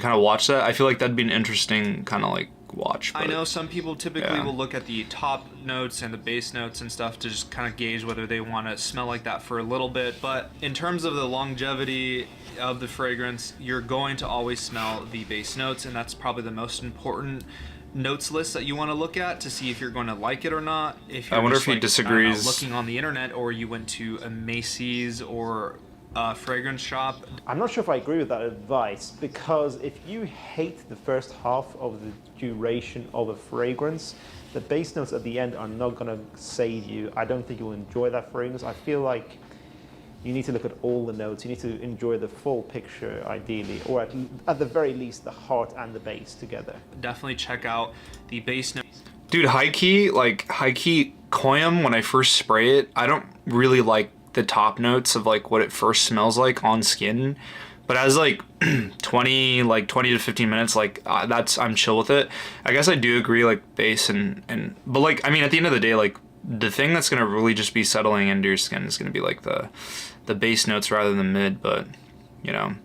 kind of watch that. I feel like that'd be an interesting kind of like watch. I but- know some people typically yeah. will look at the top notes and the base notes and stuff to just kind of gauge whether they want to smell like that for a little bit. But in terms of the longevity of the fragrance, you're going to always smell the base notes, and that's probably the most important notes list that you want to look at to see if you're going to like it or not. If you're I wonder just, if he like, I don't know, disagrees. looking on the internet, or you went to a Macy's or a fragrance shop. I'm not sure if I agree with that advice, because if you hate the first half of the duration of a fragrance, the base notes at the end are not going to save you. I don't think you'll enjoy that fragrance. I feel like you need to look at all the notes. You need to enjoy the full picture, ideally, or at the very least, the heart and the base together. Definitely check out the base notes. Dude, high key Koyam, when I first spray it, I don't really like the top notes of like what it first smells like on skin. But as like 20 to 15 minutes, like I'm chill with it. I guess I do agree, like base but like, I mean, at the end of the day, like the thing that's gonna really just be settling into your skin is gonna be like the base notes rather than mid. But you know, I'm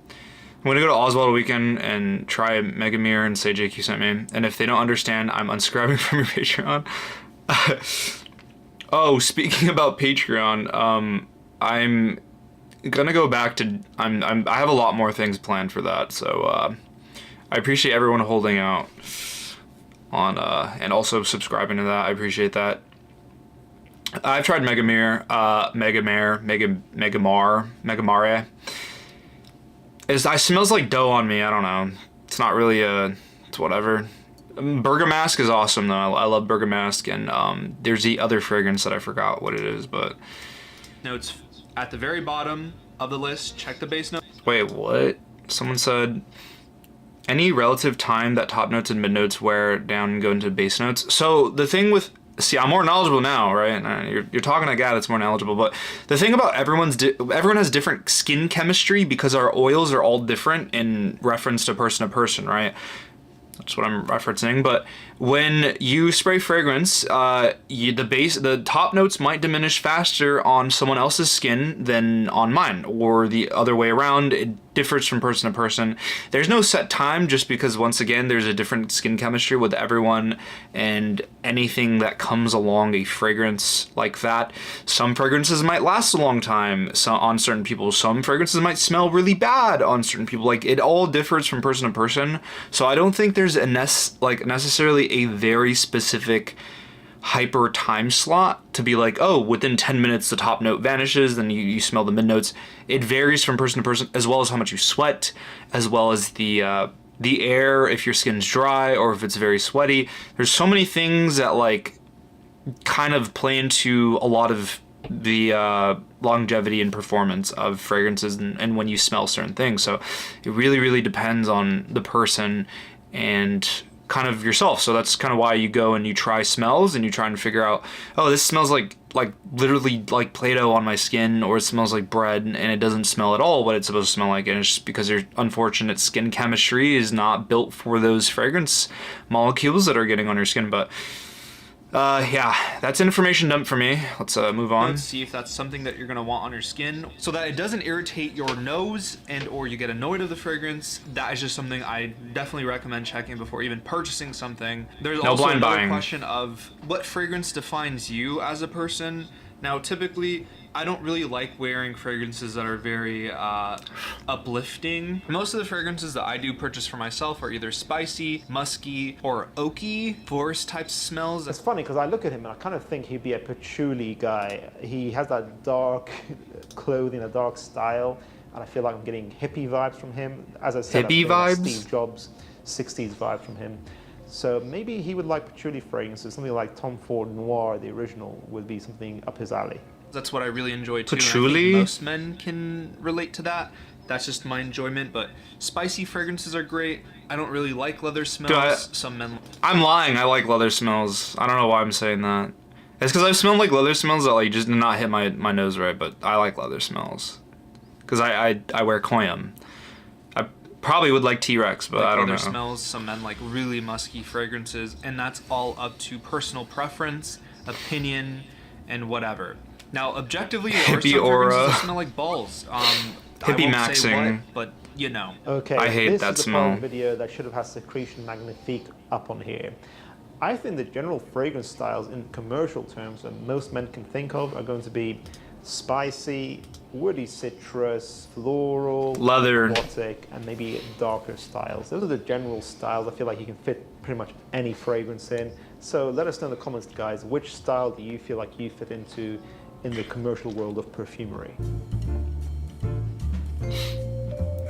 gonna go to Oswald weekend and try Mega Mirror and say JQ sent me. And if they don't understand, I'm unsubscribing from your Patreon. Oh, speaking about Patreon, I'm gonna go back to I have a lot more things planned for that. So I appreciate everyone holding out on and also subscribing to that. I appreciate that. I've tried Megamare. It smells like dough on me. I don't know. It's not really it's whatever. Bergamask is awesome though. I love Bergamask, and there's the other fragrance that I forgot what it is, but Notes at the very bottom of the list. Check the base notes. wait, what? Someone said any relative time that top notes and mid notes wear down and go into base notes. So the thing with I'm more knowledgeable now, right? You're talking to a guy that's more knowledgeable, but the thing about everyone has different skin chemistry because our oils are all different in reference to person, right? That's what I'm referencing. But when you spray fragrance, the top notes might diminish faster on someone else's skin than on mine, or the other way around. It differs from person to person. There's no set time, just because once again there's a different skin chemistry with everyone, and anything that comes along a fragrance like that. Some fragrances might last a long time on certain people. Some fragrances might smell really bad on certain people. Like, it all differs from person to person. So I don't think there's necessarily a very specific hyper time slot to be like, oh, within 10 minutes the top note vanishes, then you smell the mid notes. It varies from person to person, as well as how much you sweat, as well as the air, if your skin's dry or if it's very sweaty. There's so many things that like kind of play into a lot of the longevity and performance of fragrances and when you smell certain things. So it really, really depends on the person and kind of yourself. So that's kind of why you go and you try smells and you try and figure out, oh, this smells like literally like Play-Doh on my skin, or it smells like bread, and it doesn't smell at all what it's supposed to smell like. And it's just because your unfortunate skin chemistry is not built for those fragrance molecules that are getting on your skin. But yeah, that's information dump for me. Let's move on. Let's see if that's something that you're gonna want on your skin, so that it doesn't irritate your nose and or you get annoyed of the fragrance. That is just something I definitely recommend checking before even purchasing something. There's No also blind another buying. question of what fragrance defines you as a person. Now, typically, I don't really like wearing fragrances that are very uplifting. Most of the fragrances that I do purchase for myself are either spicy, musky, or oaky, forest type smells. It's funny because I look at him and I kind of think he'd be a patchouli guy. He has that dark clothing, a dark style, and I feel like I'm getting hippie vibes from him. As I said, Hippie I'm getting that vibes? Steve Jobs 60s vibe from him. So maybe he would like patchouli fragrances, something like Tom Ford Noir, the original, would be something up his alley. That's what I really enjoy too. And I Patchouli? think most men can relate to that. That's just my enjoyment, but spicy fragrances are great. I don't really like leather smells. Some men. I'm lying. I like leather smells. I don't know why I'm saying that. It's because I've smelled like leather smells that like just did not hit my nose right, but I like leather smells. Because I wear Koyam. I probably would like T-Rex, but like I don't know. leather smells. Some men like really musky fragrances, and that's all up to personal preference, opinion, and whatever. Now, objectively, there are some Hippie aura. fragrances that smell like balls. Hippie I won't say maxing. what, but you know. Okay, I hate this that is the smell. part of the video that should have had Secretion Magnifique up on here. I think the general fragrance styles in commercial terms that most men can think of are going to be spicy, woody citrus, floral, Leather. aquatic, and maybe darker styles. Those are the general styles I feel like you can fit pretty much any fragrance in. So let us know in the comments, guys, which style do you feel like you fit into in the commercial world of perfumery?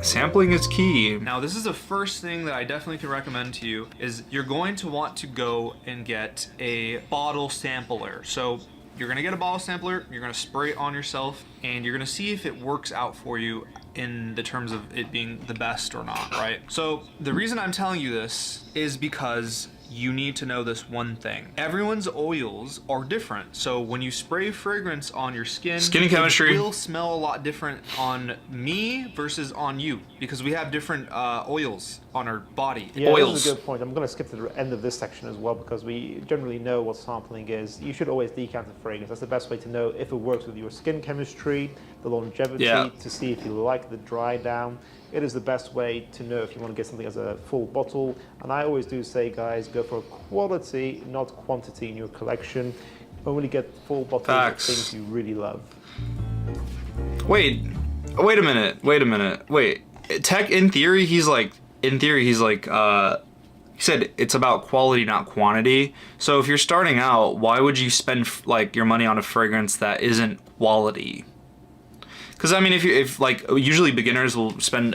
Sampling is key. Now, this is the first thing that I definitely can recommend to you is you're going to want to go and get a bottle sampler. So you're gonna get a bottle sampler, you're gonna spray it on yourself, and you're gonna see if it works out for you in the terms of it being the best or not, right? So the reason I'm telling you this is because you need to know this one thing. Everyone's oils are different. So when you spray fragrance on your skin, Skin chemistry. it will smell a lot different on me versus on you because we have different oils on our body. Yeah, Oils. this is a good point. I'm going to skip to the end of this section as well because we generally know what sampling is. You should always decant the fragrance. That's the best way to know if it works with your skin chemistry, the longevity, Yeah. to see if you like the dry down. It is the best way to know if you want to get something as a full bottle. And I always do say, guys, go for quality, not quantity in your collection. Only get full bottles Facts. of things you really love. Wait a minute. Wait. Tech, in theory, he's like, he said it's about quality, not quantity. So if you're starting out, why would you spend like your money on a fragrance that isn't quality? Because I mean, if usually beginners will spend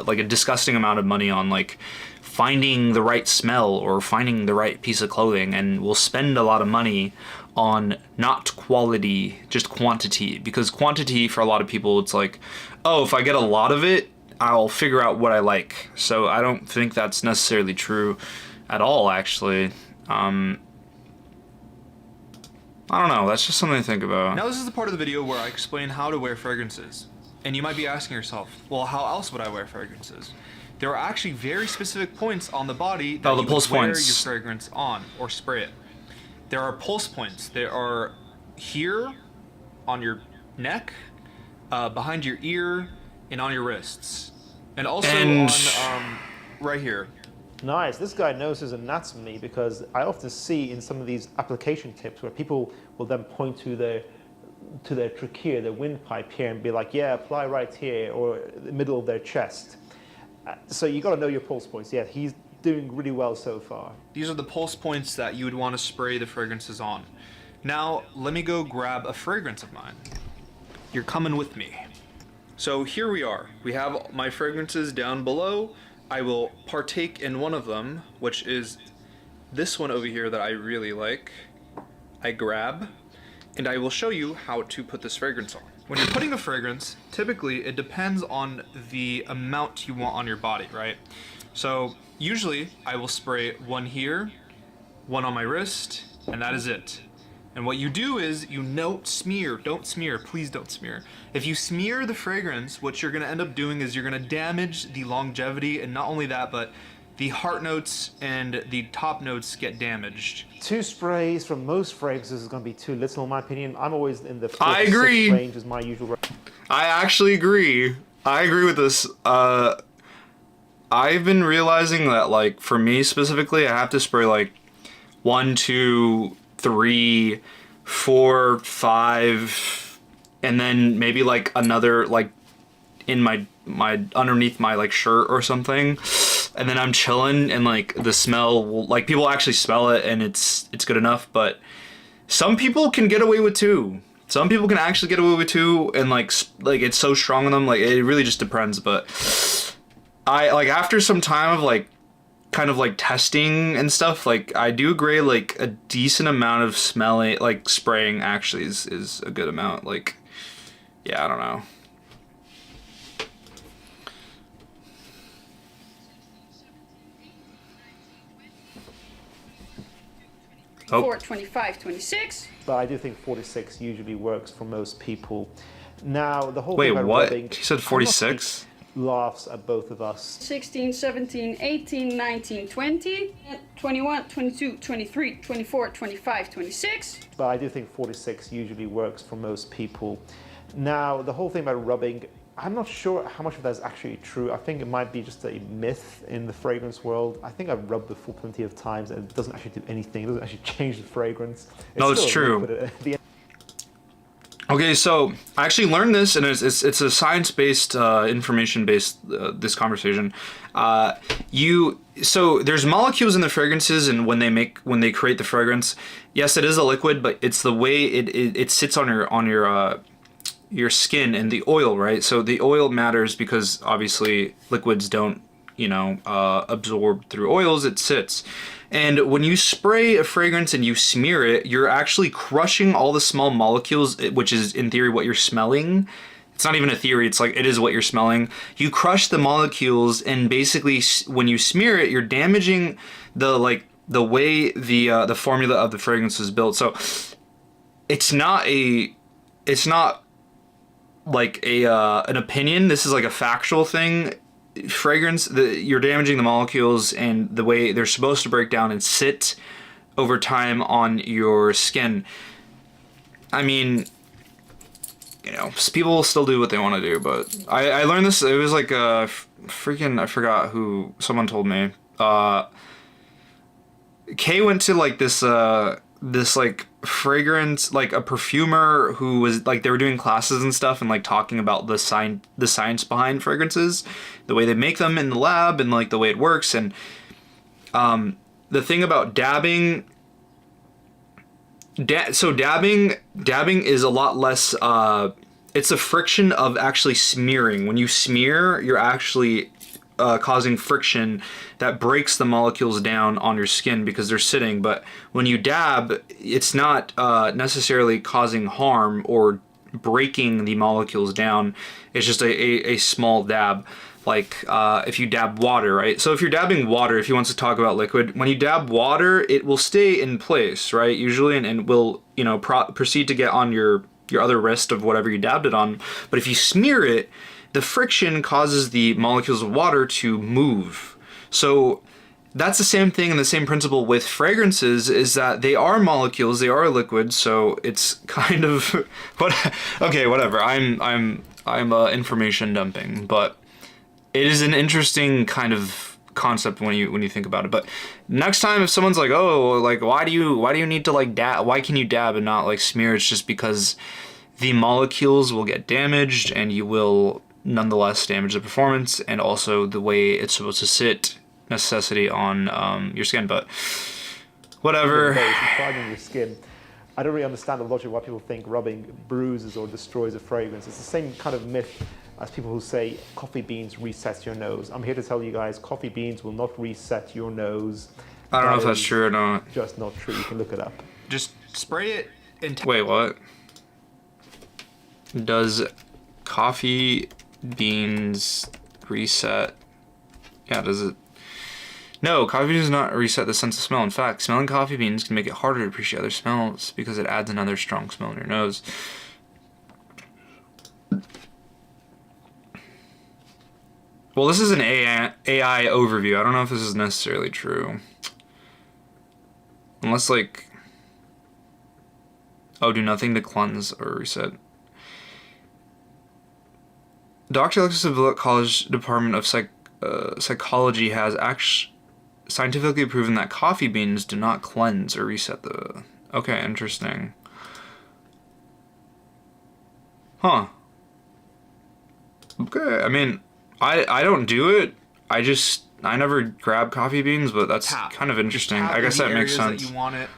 like a disgusting amount of money on like finding the right smell or finding the right piece of clothing, and will spend a lot of money on not quality, just quantity. Because quantity for a lot of people, it's like, oh, if I get a lot of it, I'll figure out what I like. So I don't think that's necessarily true at all, actually. I don't know, that's just something to think about. Now this is the part of the video where I explain how to wear fragrances. And you might be asking yourself, well, how else would I wear fragrances? There are actually very specific points on the body that Oh, the you pulse would wear points. your fragrance on or spray it. There are pulse points. There are here, on your neck, behind your ear, and on your wrists. And also And- on right here. Nice. This guy knows his anatomy because I often see in some of these application tips where people will then point to their trachea, their windpipe here, and be like, yeah, apply right here, or the middle of their chest. So you got to know your pulse points. Yeah, he's doing really well so far. These are the pulse points that you would want to spray the fragrances on. Now, let me go grab a fragrance of mine. You're coming with me. So here we are. We have my fragrances down below. I will partake in one of them, which is this one over here that I really like. I grab, and I will show you how to put this fragrance on. When you're putting a fragrance, typically it depends on the amount you want on your body, right? So usually I will spray one here, one on my wrist, and that is it. And what you do is you don't smear, please don't smear. If you smear the fragrance, what you're gonna end up doing is you're gonna damage the longevity, and not only that, but the heart notes and the top notes get damaged. 2 sprays from most fragrances is going to be too little, in my opinion. I'm always in the 4 I to 6 agree. range is my usual. I actually agree. I agree with this. I've been realizing that, like, for me specifically, I have to spray like 1, 2, 3, 4, 5, and then maybe like another like in my underneath my like shirt or something. And then I'm chilling, and like the smell will, like, people actually smell it, and it's good enough. But some people can get away with 2. Some people can actually get away with 2, and like it's so strong on them. Like, it really just depends. But I like, after some time of like kind of like testing and stuff, like I do agree like a decent amount of smelling, like spraying actually is a good amount. Like, yeah, I don't know. Oh. 4, 25, 26. But I do think 46 usually works for most people. Now, the whole Wait, thing about what? rubbing... He said 46? Laughs at both of us. 16, 17, 18, 19, 20, 21, 22, 23, 24, 25, 26. But I do think 46 usually works for most people. Now, the whole thing about rubbing, I'm not sure how much of that is actually true. I think it might be just a myth in the fragrance world. I think I've rubbed before plenty of times and it doesn't actually do anything. It doesn't actually change the fragrance. No, it's still a true. liquid at the end. Okay, so I actually learned this, and it's a science-based, information-based this conversation. So there's molecules in the fragrances, and when they create the fragrance, yes, it is a liquid, but it's the way it sits on your skin and the oil, right? So the oil matters because obviously liquids don't, absorb through oils. It sits. And when you spray a fragrance and you smear it, you're actually crushing all the small molecules, which is in theory what you're smelling. It's not even a theory, it's like it is what you're smelling. You crush the molecules, and basically when you smear it, you're damaging the way the formula of the fragrance is built. So it's not like an opinion. This is like a factual thing. Fragrance, you're damaging the molecules and the way they're supposed to break down and sit over time on your skin. I mean, people will still do what they want to do, but I learned this. It was like I forgot who, someone told me. Kay went to like this like fragrance, like a perfumer who was like, they were doing classes and stuff and like talking about the science behind fragrances, the way they make them in the lab and like the way it works. And the thing about dabbing, dabbing is a lot less, it's a friction of actually smearing. When you smear, you're actually causing friction that breaks the molecules down on your skin because they're sitting. But when you dab, it's not necessarily causing harm or breaking the molecules down. It's just a small dab. Like if you dab water, right? So if you're dabbing water, if you want to talk about liquid, when you dab water, it will stay in place, right? Usually, and will, proceed to get on your other wrist of whatever you dabbed it on. But if you smear it, the friction causes the molecules of water to move. So that's the same thing and the same principle with fragrances, is that they are molecules, they are liquids. So it's kind of okay, whatever. I'm information dumping, but it is an interesting kind of concept when you think about it. But next time if someone's like, oh, like why do you need to like dab? Why can you dab and not like smear? It's just because the molecules will get damaged and you will nonetheless damage the performance and also the way it's supposed to sit necessity on your skin. But whatever. Your skin. I don't really understand the logic why people think rubbing bruises or destroys a fragrance. It's the same kind of myth as people who say coffee beans reset your nose. I'm here to tell you guys, coffee beans will not reset your nose. I don't know if that's true or not. Just not true. You can look it up. Just spray it and wait, what? Does coffee beans reset? Yeah, does it? No, coffee beans does not reset the sense of smell. In fact, smelling coffee beans can make it harder to appreciate other smells because it adds another strong smell in your nose. Well, this is an AI overview. I don't know if this is necessarily true. Unless, like... Oh, do nothing to cleanse or reset. Dr. Alexis Villette College Department of Psychology has scientifically proven that coffee beans do not cleanse or reset the... Okay, interesting. Huh. Okay, I mean, I don't do it. I never grab coffee beans, but that's kind of interesting. I guess that makes sense. That you want it,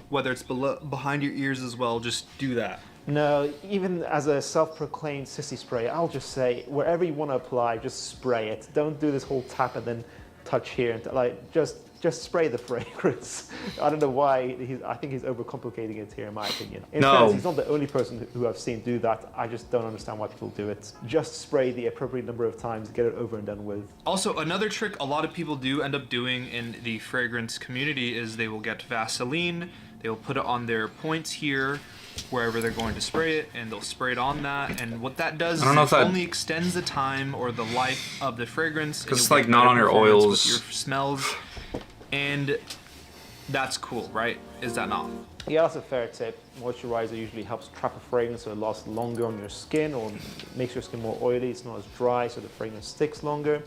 whether it's behind your ears as well, just do that. No, even as a self-proclaimed sissy spray, I'll just say, wherever you want to apply, just spray it. Don't do this whole tap and then touch here and like just spray the fragrance. I don't know why. I think he's overcomplicating it here, in my opinion. In No. fairness, he's not the only person who I've seen do that. I just don't understand why people do it. Just spray the appropriate number of times, get it over and done with. Also, another trick a lot of people do end up doing in the fragrance community is they will get Vaseline, they will put it on their points here, wherever they're going to spray it, and they'll spray it on that. And what that does is it only extends the time or the life of the fragrance. Because it's like not on your oils. With your smells, and that's cool, right? Is that not? Yeah, that's a fair tip. Moisturizer usually helps trap a fragrance so it lasts longer on your skin, or makes your skin more oily. It's not as dry, so the fragrance sticks longer.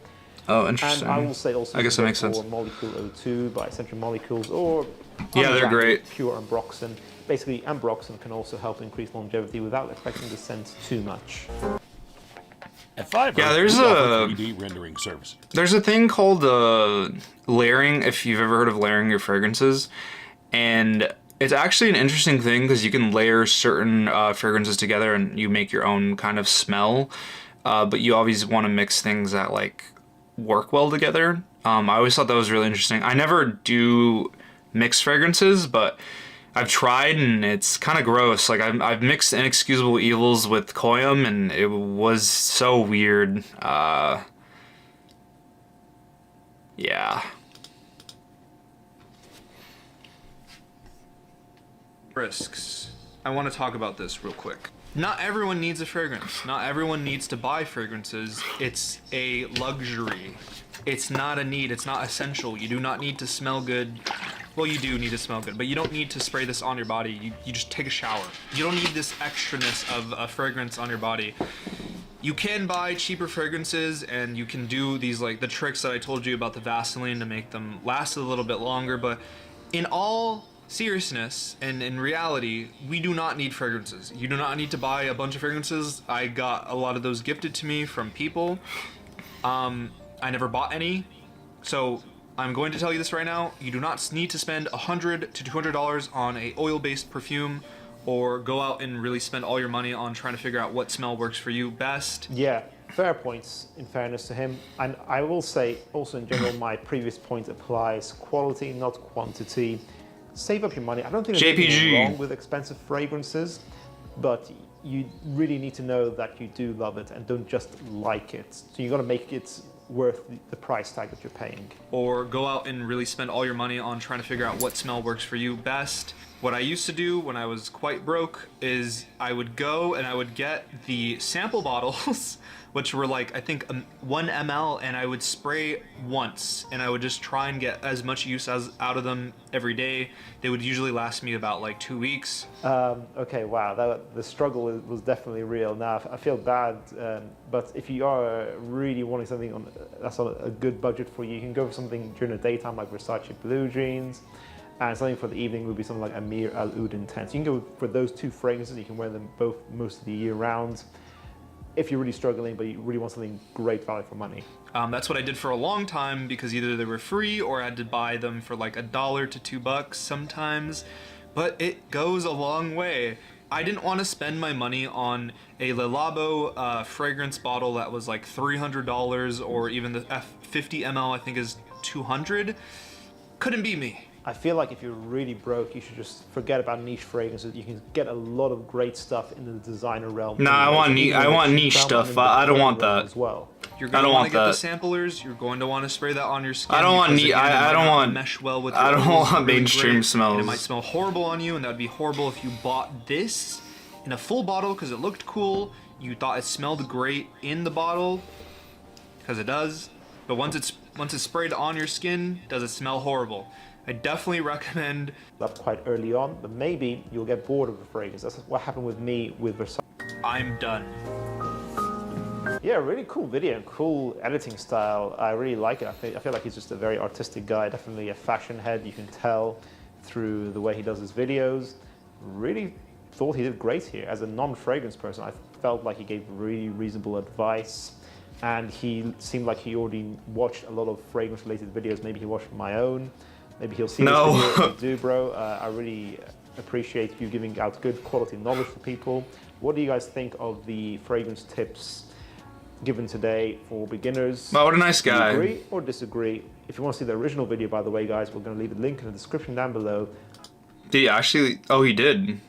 Oh, interesting. And I will say also, I guess that makes sense. Molecule O2 by Essential Molecules, or yeah, they're great. Pure ambroxan. Basically, ambroxan can also help increase longevity without affecting the scent too much. At Fiverr, Yeah, there's we offer a 3D rendering services. there's a thing called layering. If you've ever heard of layering your fragrances, and it's actually an interesting thing because you can layer certain fragrances together and you make your own kind of smell. But you always want to mix things that like work well together. I always thought that was really interesting. I never do mix fragrances, but I've tried and it's kind of gross. Like I've mixed Inexcusable Evils with Koyam and it was so weird. Yeah. Risks. I want to talk about this real quick. Not everyone needs a fragrance. Not everyone needs to buy fragrances. It's a luxury. It's not a need. It's not essential. You do not need to smell good. Well, you do need to smell good, but you don't need to spray this on your body. You just take a shower. You don't need this extraness of a fragrance on your body. You can buy cheaper fragrances and you can do these like the tricks that I told you about the Vaseline to make them last a little bit longer, but in all seriousness and in reality, we do not need fragrances. You do not need to buy a bunch of fragrances. I got a lot of those gifted to me from people. I never bought any, so I'm going to tell you this right now. You do not need to spend $100 to $200 on a oil-based perfume or go out and really spend all your money on trying to figure out what smell works for you best. Yeah, fair points, in fairness to him. And I will say, also in general, my previous point applies. Quality, not quantity. Save up your money. I don't think there's anything wrong with expensive fragrances, but you really need to know that you do love it and don't just like it. So you got to make it worth the price tag that you're paying. Or go out and really spend all your money on trying to figure out what smell works for you best. What I used to do when I was quite broke is I would go and I would get the sample bottles, which were like, I think 1 ml, and I would spray once, and I would just try and get as much use out of them every day. They would usually last me about like 2 weeks. Okay, wow, the struggle was definitely real. Now, I feel bad, but if you are really wanting something that's on a good budget for you, you can go for something during the daytime like Versace Blue Jeans, and something for the evening would be something like Amir Al Oud Intense. You can go for those two fragrances. You can wear them both most of the year round if you're really struggling, but you really want something great value for money. That's what I did for a long time because either they were free or I had to buy them for like $1 to $2 sometimes, but it goes a long way. I didn't want to spend my money on a Le Labo fragrance bottle that was like $300, or even the 50 ml I think is $200. Couldn't be me. I feel like if you're really broke, you should just forget about niche fragrances. You can get a lot of great stuff in the designer realm. No, I want niche stuff. I don't want that as well. You're going to want to get the samplers. You're going to want to spray that on your skin. I don't want I don't want mesh well with I don't want really mainstream great, smells. and it might smell horrible on you, and that would be horrible if you bought this in a full bottle because it looked cool. You thought it smelled great in the bottle because it does, but once it's sprayed on your skin, does it smell horrible? I definitely recommend Up quite early on, but maybe you'll get bored of the fragrance. That's what happened with me with Versace. I'm done. Yeah, really cool video, cool editing style. I really like it. I feel like he's just a very artistic guy, definitely a fashion head. You can tell through the way he does his videos. Really thought he did great here. As a non-fragrance person, I felt like he gave really reasonable advice, and he seemed like he already watched a lot of fragrance-related videos. Maybe he watched my own. Maybe he'll see this video and do, bro. I really appreciate you giving out good quality knowledge for people. What do you guys think of the fragrance tips given today for beginners. Wow, what a nice Do you guy. agree or disagree? If you want to see the original video, by the way, guys, we're going to leave a link in the description down below. Did he actually? Oh, he did.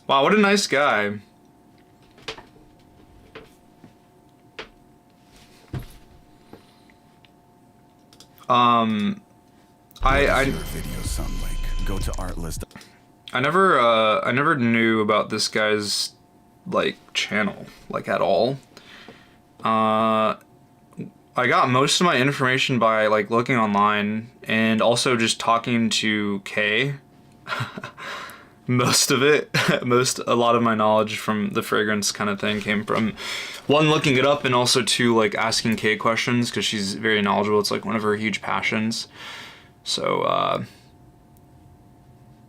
Wow, what a nice guy. What does your video sound like? Go to Artlist. I never knew about this guy's like channel like at all. I got most of my information by like looking online and also just talking to Kay. Most of it, a lot of my knowledge from the fragrance kind of thing came from one, looking it up, and also two, like asking Kay questions because she's very knowledgeable. It's like one of her huge passions. So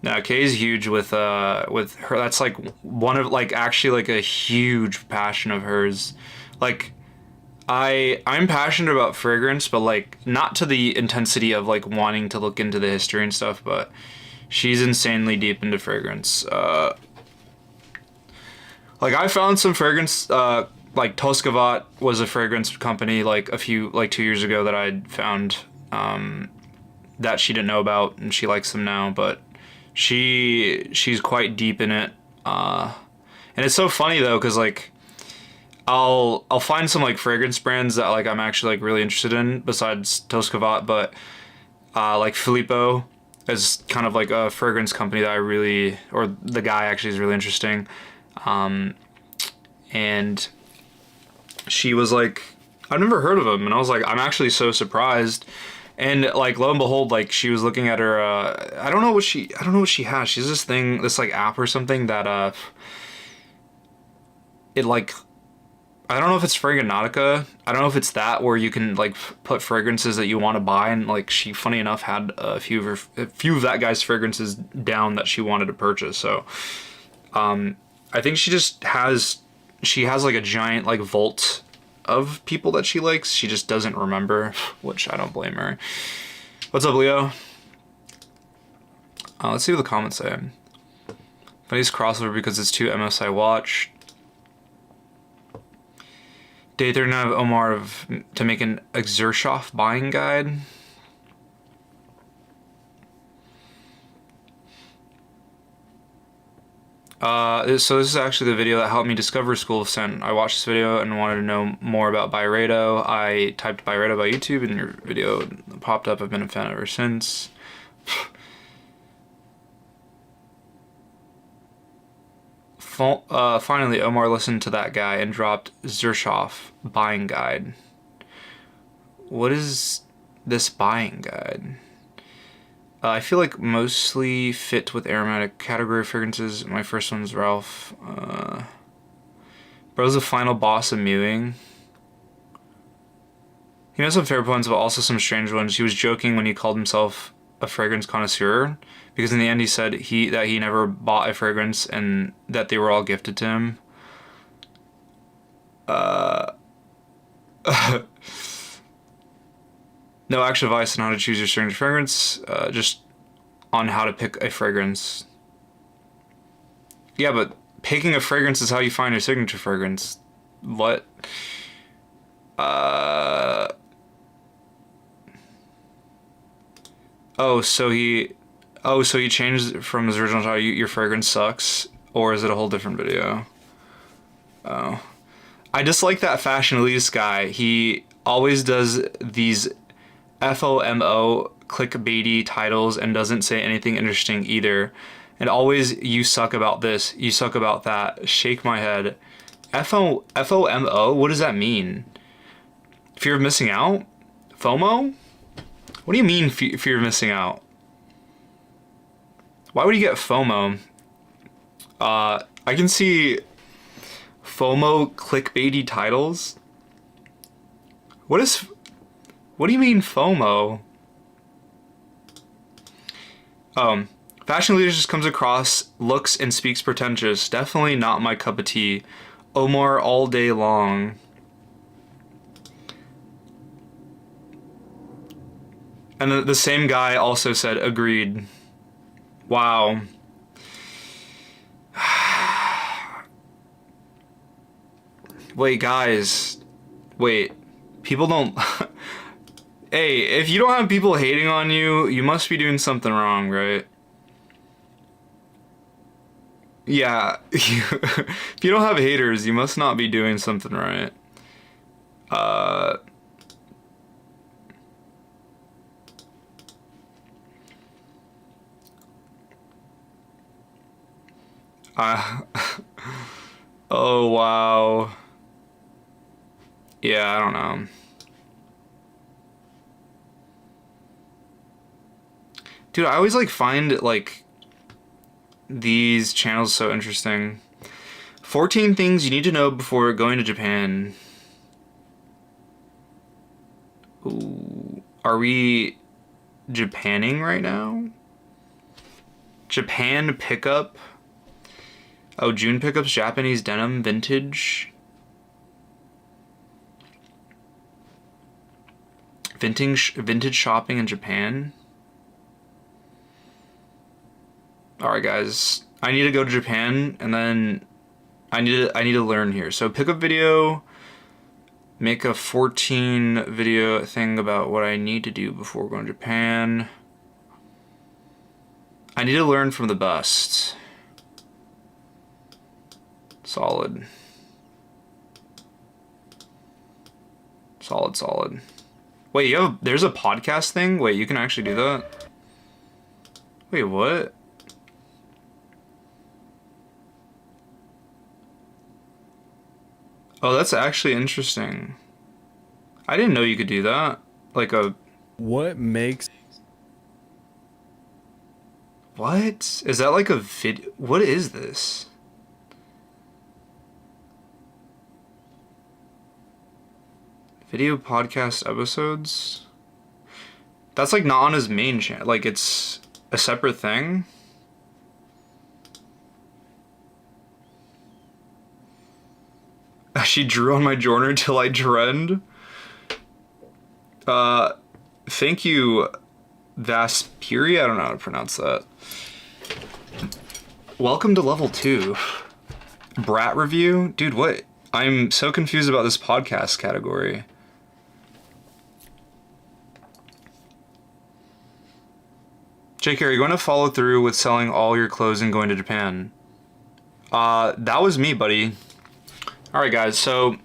yeah, Kay's huge with her. That's like one of like actually like a huge passion of hers. Like I'm passionate about fragrance, but like not to the intensity of like wanting to look into the history and stuff, but she's insanely deep into fragrance. Like I found some fragrance, like Toscavat was a fragrance company like 2 years ago that I'd found that she didn't know about, and she likes them now, but she's quite deep in it. And it's so funny though, cause like I'll find some like fragrance brands that like I'm actually like really interested in besides Toscavat, but like Filippo is kind of like a fragrance company that I really, or the guy actually is really interesting. And she was like, I've never heard of him, and I was like, I'm actually so surprised. And like lo and behold, like she was looking at her I don't know what she has. She's this thing, this like app or something that it like, I don't know if it's Fragrantica. I don't know if it's that where you can like put fragrances that you want to buy, and like she, funny enough, had a few of that guy's fragrances down that she wanted to purchase. So I think she has like a giant like vault of people that she likes. She just doesn't remember, which I don't blame her. What's up, Leo? Let's see what the comments say. Funniest crossover because it's 2 MSI watched. Day 39 of Omar to make an Xershoff buying guide. So this is actually the video that helped me discover School of Scent. I watched this video and wanted to know more about Byredo. I typed Byredo by YouTube and your video popped up. I've been a fan ever since. Finally, Omar listened to that guy and dropped Xershoff buying guide. What is this buying guide? I feel like mostly fit with aromatic category fragrances. My first one's Ralph. Bro's the final boss of mewing. He has some fair points, but also some strange ones. He was joking when he called himself a fragrance connoisseur, because in the end he said that he never bought a fragrance and that they were all gifted to him. No actual advice on how to choose your signature fragrance, just on how to pick a fragrance. Yeah, but picking a fragrance is how you find your signature fragrance. What? Oh, so he changed from his original title, your fragrance sucks, or is it a whole different video? Oh. I dislike that fashion elitist guy. He always does these FOMO clickbaity titles and doesn't say anything interesting either. And always, you suck about this, you suck about that. Shake my head. FOMO? What does that mean? Fear of missing out? FOMO? What do you mean fear of missing out? Why would you get FOMO? I can see FOMO clickbaity titles. What do you mean FOMO? Fashion leader just comes across, looks and speaks pretentious. Definitely not my cup of tea. Omar all day long. And the same guy also said, agreed. Wow. Wait, guys. Wait, people don't... Hey, if you don't have people hating on you, you must be doing something wrong, right? Yeah, if you don't have haters, you must not be doing something right. Oh, wow. Yeah, I don't know. Dude, I always like find like these channels so interesting. 14 things you need to know before going to Japan. Ooh, are we Japanning right now? Japan pickup. Oh, June pickups, Japanese denim, vintage. Vintage shopping in Japan. Alright guys, I need to go to Japan and then I need to learn here. So pick up video, make a 14 video thing about what I need to do before going to Japan. I need to learn from the best. Solid. Solid. Wait, there's a podcast thing? Wait, you can actually do that? Wait, what? Oh, that's actually interesting. I didn't know you could do that. Like a... What makes... What? Is that like a vid... What is this? Video podcast episodes? That's like not on his main channel. Like it's a separate thing? She drew on my journal till I trend. Thank you, Vaspiri. I don't know how to pronounce that. Welcome to level 2. Brat review? Dude, what? I'm so confused about this podcast category. JK, are you going to follow through with selling all your clothes and going to Japan? That was me, buddy. Alright guys, so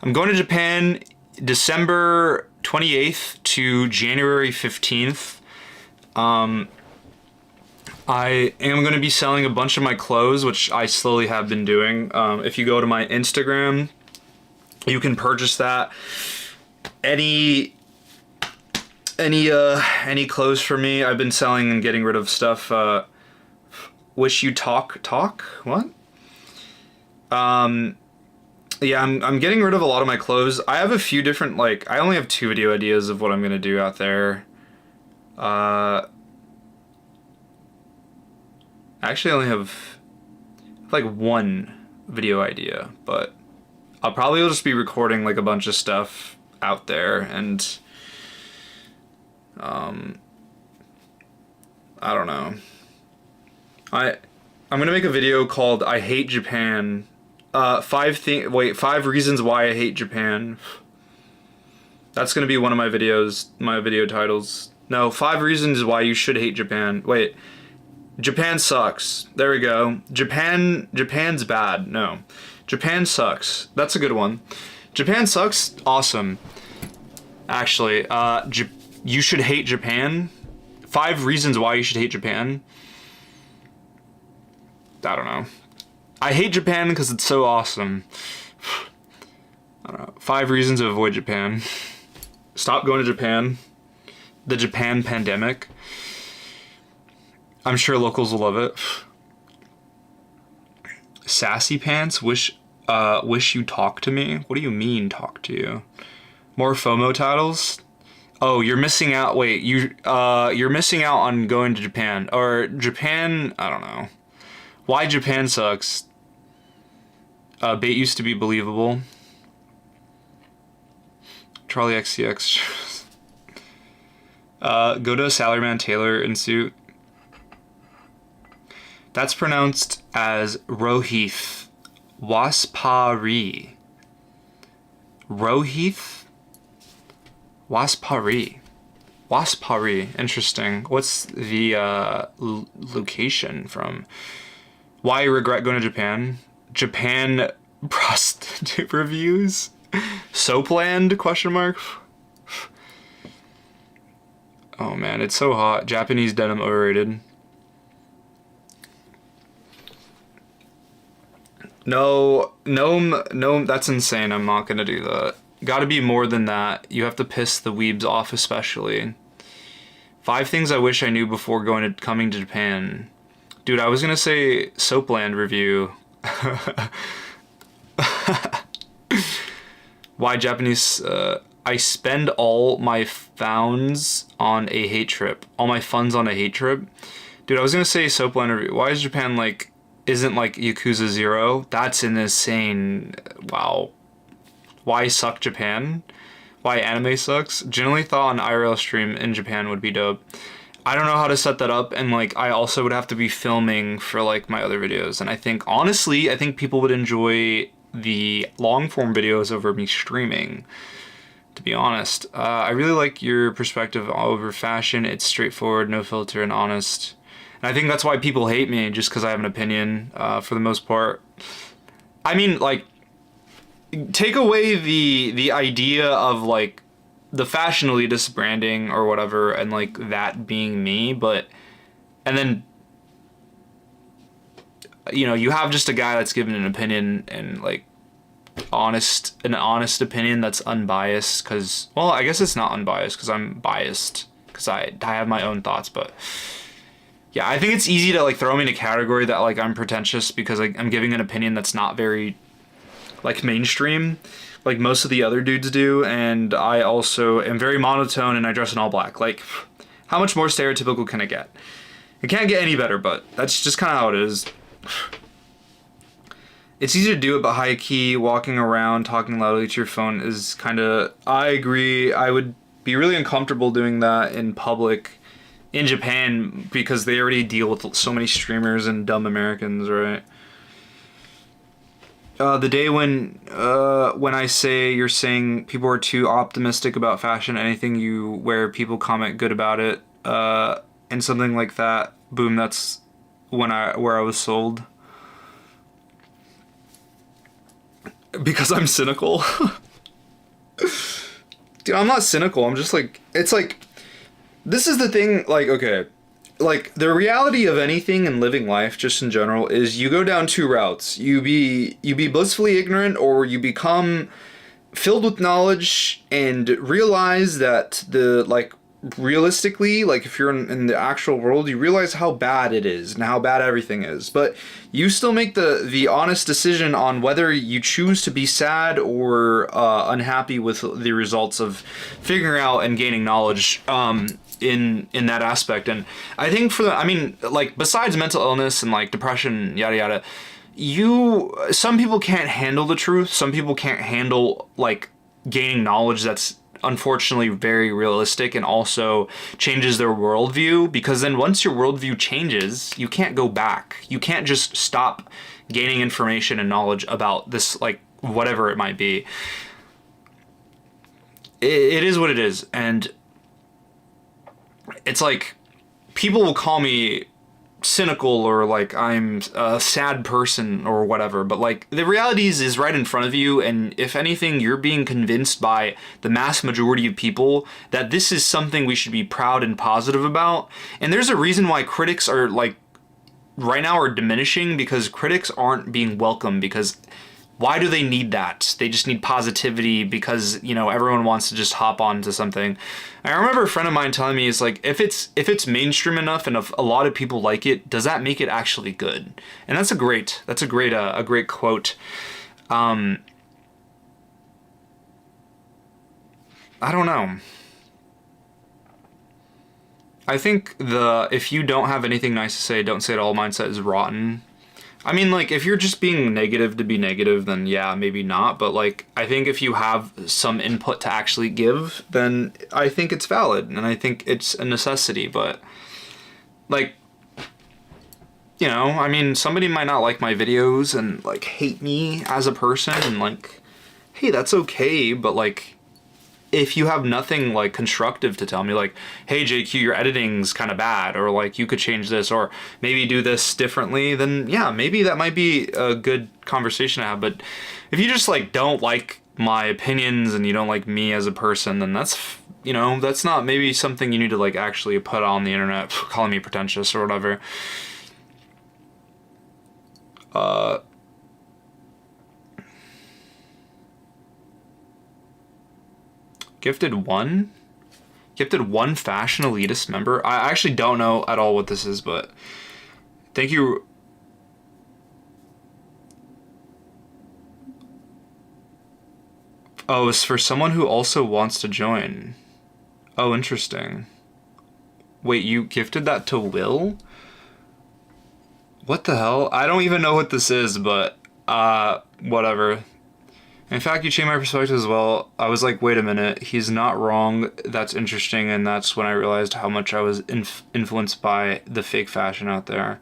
I'm going to Japan December 28th to January 15th. I am going to be selling a bunch of my clothes, which I slowly have been doing. If you go to my Instagram, you can purchase that. Any clothes for me. I've been selling and getting rid of stuff. Wish you talk? What? Yeah, I'm getting rid of a lot of my clothes. I have a few different, like, I only have 2 video ideas of what I'm gonna do out there. I actually only have, like, 1 video idea, but I'll probably just be recording, like, a bunch of stuff out there, and, I don't know. I'm gonna make a video called I Hate Japan. 5 reasons why I hate Japan. That's gonna be one of my videos, my video titles. No, 5 reasons why you should hate Japan. Wait, Japan sucks. There we go. Japan's bad. No, Japan sucks. That's a good one. Japan sucks. Awesome. Actually, you should hate Japan. 5 reasons why you should hate Japan. I don't know. I hate Japan because it's so awesome. I don't know. 5 reasons to avoid Japan. Stop going to Japan. The Japan pandemic. I'm sure locals will love it. Sassy pants. Wish you talk to me. What do you mean talk to you? More FOMO titles. Oh, you're missing out. Wait, you're missing out on going to Japan or Japan. I don't know. Why Japan sucks. Bait used to be believable. Charlie XCX. Go to Salaryman Taylor in suit. That's pronounced as Rohith Waspari. Rohith Waspari. Waspari, interesting. What's the location from? Why regret going to Japan? Japan prostitute reviews? Soapland, question mark? Oh man, it's so hot. Japanese denim overrated. No, that's insane. I'm not gonna do that. Gotta be more than that. You have to piss the weebs off especially. 5 things I wish I knew before coming to Japan. Dude, I was gonna say Soapland review. Why Japanese, I spend all my funds on a hate trip. All my funds on a hate trip? Dude, I was gonna say Soapland review. Why is Japan like, isn't like Yakuza 0? That's an insane, wow. Why suck Japan? Why anime sucks? Generally thought an IRL stream in Japan would be dope. I don't know how to set that up, and like I also would have to be filming for like my other videos, and I think honestly I think people would enjoy the long form videos over me streaming, to be honest. I really like your perspective over fashion. It's straightforward, no filter, and honest, and I think that's why people hate me, just because I have an opinion for the most part. I mean, like, take away the idea of like the fashion elitist branding or whatever, and like that being me, but and then you know you have just a guy that's given an opinion, and like an honest opinion that's unbiased, because, well, I guess it's not unbiased because I'm biased because I have my own thoughts, but yeah, I think it's easy to like throw me in a category that like I'm pretentious because like I'm giving an opinion that's not very like mainstream, like most of the other dudes do, and I also am very monotone and I dress in all black. Like, how much more stereotypical can it get? It can't get any better, but that's just kind of how it is. It's easy to do it, but high key, walking around, talking loudly to your phone is kind of, I agree, I would be really uncomfortable doing that in public in Japan because they already deal with so many streamers and dumb Americans, right? The day when I say you're saying people are too optimistic about fashion, anything you wear, people comment good about it, and something like that. Boom, that's where I was sold. Because I'm cynical. Dude, I'm not cynical. I'm just like, it's like, this is the thing, like, okay. Like, the reality of anything in living life, just in general, is you go down 2 routes. You be blissfully ignorant, or you become filled with knowledge and realize that realistically, like if you're in the actual world, you realize how bad it is and how bad everything is. But you still make the honest decision on whether you choose to be sad or unhappy with the results of figuring out and gaining knowledge in that aspect. And I think like besides mental illness and like depression, yada yada, some people can't handle the truth. Some people can't handle like gaining knowledge that's unfortunately very realistic and also changes their worldview, because then once your worldview changes, you can't go back. You can't just stop gaining information and knowledge about this, like whatever it might be. It is what it is, and it's like people will call me cynical or like I'm a sad person or whatever, but like the reality is right in front of you, and if anything, you're being convinced by the mass majority of people that this is something we should be proud and positive about. And there's a reason why critics are like right now are diminishing, because critics aren't being welcomed, because why do they need that? They just need positivity because, you know, everyone wants to just hop on to something. I remember a friend of mine telling me, it's like, if it's mainstream enough and if a lot of people like it, does that make it actually good? And that's a great quote. I don't know. I think if you don't have anything nice to say, don't say it all mindset is rotten. I mean, like, if you're just being negative to be negative, then yeah, maybe not. But, like, I think if you have some input to actually give, then I think it's valid. And I think it's a necessity. But, like, you know, I mean, somebody might not like my videos and, like, hate me as a person and, like, hey, that's okay, but like, if you have nothing like constructive to tell me, like, hey JQ, your editing's kind of bad, or like you could change this, or maybe do this differently, then yeah, maybe that might be a good conversation to have. But if you just like don't like my opinions and you don't like me as a person, then that's, you know, that's not maybe something you need to like actually put on the internet calling me pretentious or whatever. Gifted one fashion elitist member. I actually don't know at all what this is, but thank you. Oh, it's for someone who also wants to join. Oh, interesting. Wait, you gifted that to Will? What the hell? I don't even know what this is, but whatever. In fact, you changed my perspective as well. I was like, wait a minute, he's not wrong. That's interesting, and that's when I realized how much I was influenced by the fake fashion out there.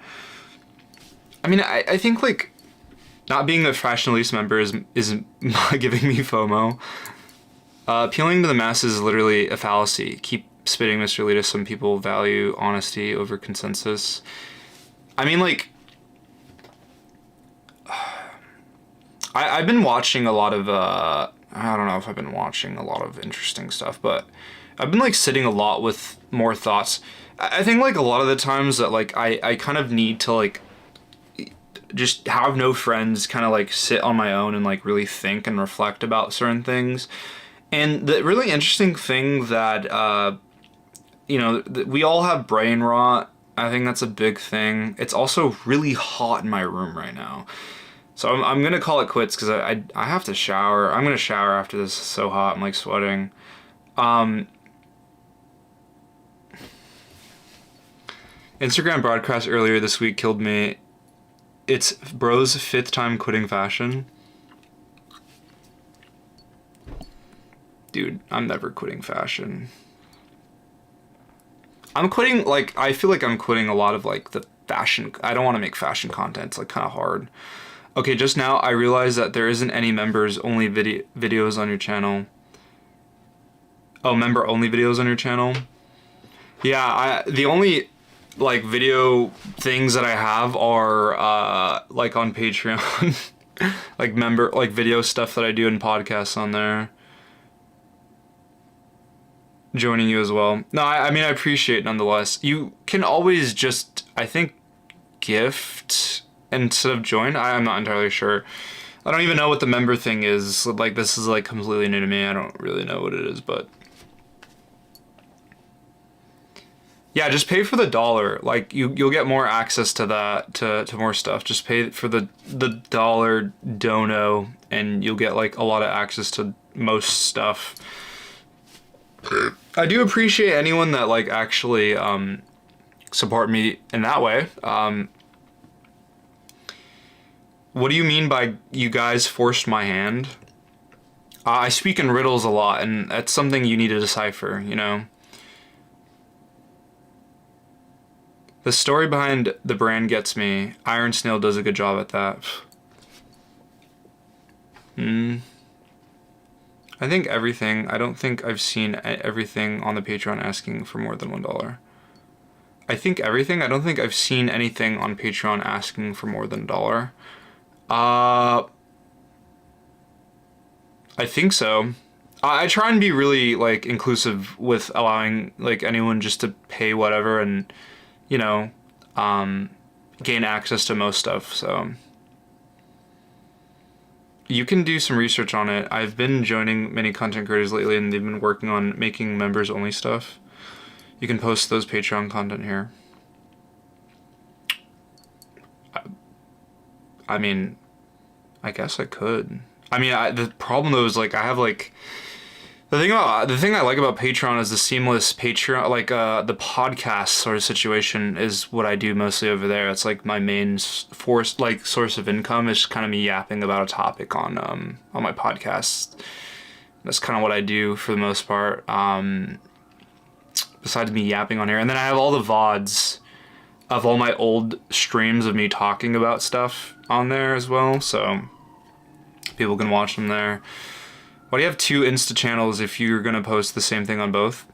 I mean, I think like not being a fashion elite member is giving me FOMO. Appealing to the masses is literally a fallacy. Keep spitting, Mr. Elitist. Some people value honesty over consensus. I mean, like, I've been watching a lot of, I don't know if I've been watching a lot of interesting stuff, but I've been, like, sitting a lot with more thoughts. I think, like, a lot of the times that, like, I kind of need to, like, just have no friends, kind of, like, sit on my own and, like, really think and reflect about certain things. And the really interesting thing that, you know, we all have brain rot. I think that's a big thing. It's also really hot in my room right now. So I'm going to call it quits because I have to shower. I'm going to shower after this. It's so hot. I'm like sweating. Instagram broadcast earlier this week killed me. It's bro's 5th time quitting fashion. Dude, I'm never quitting fashion. I'm quitting, like, I feel like I'm quitting a lot of, like, the fashion. I don't want to make fashion content. It's, like, kind of hard. Okay, just now I realized that there isn't any members-only videos on your channel. Oh, member-only videos on your channel? Yeah, the only, like, video things that I have are, like, on Patreon. like, video stuff that I do in podcasts on there. Joining you as well. No, I mean, I appreciate it nonetheless. You can always just, I think, gift instead of join. I'm not entirely sure. I don't even know what the member thing is. Like, this is, like, completely new to me. I don't really know what it is, but yeah, just pay for the $1. Like, you'll get more access to that, to more stuff. Just pay for the $1 dono, and you'll get, like, a lot of access to most stuff. I do appreciate anyone that, like, actually support me in that way. What do you mean by you guys forced my hand? I speak in riddles a lot, and that's something you need to decipher, you know? The story behind the brand gets me. Iron Snail does a good job at that. I think everything. I don't think I've seen everything on the Patreon asking for more than $1. I think everything. I don't think I've seen anything on Patreon asking for more than $1. I think so. I try and be really, like, inclusive with allowing, like, anyone just to pay whatever and, you know, gain access to most stuff, so you can do some research on it. I've been joining many content creators lately, and they've been working on making members-only stuff. You can post those Patreon content here. I mean, I guess I could. I mean, the problem though is, like, I have, like, the thing I like about Patreon is the seamless Patreon, like, the podcast sort of situation is what I do mostly over there. It's like my main source of income is kind of me yapping about a topic on my podcast. That's kind of what I do for the most part. Besides me yapping on here, and then I have all the VODs of all my old streams of me talking about stuff on there as well, so people can watch them there. Why do you have two Insta channels if you're gonna post the same thing on both?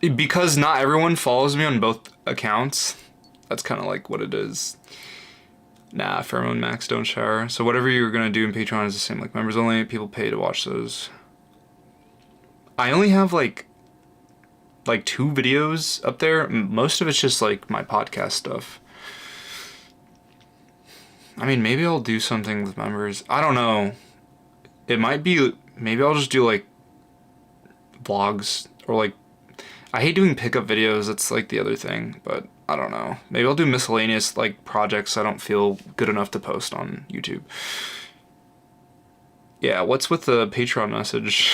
Because not everyone follows me on both accounts. That's kind of like what it is. Nah, Pheromone Max don't shower. So whatever you're gonna do in Patreon is the same. Like members only, people pay to watch those. I only have like 2 videos up there. Most of it's just like my podcast stuff. I mean, maybe I'll do something with members. I don't know. It might be, maybe I'll just do like vlogs or like, I hate doing pickup videos. That's like the other thing, but I don't know. Maybe I'll do miscellaneous like projects I don't feel good enough to post on YouTube. Yeah, what's with the Patreon message?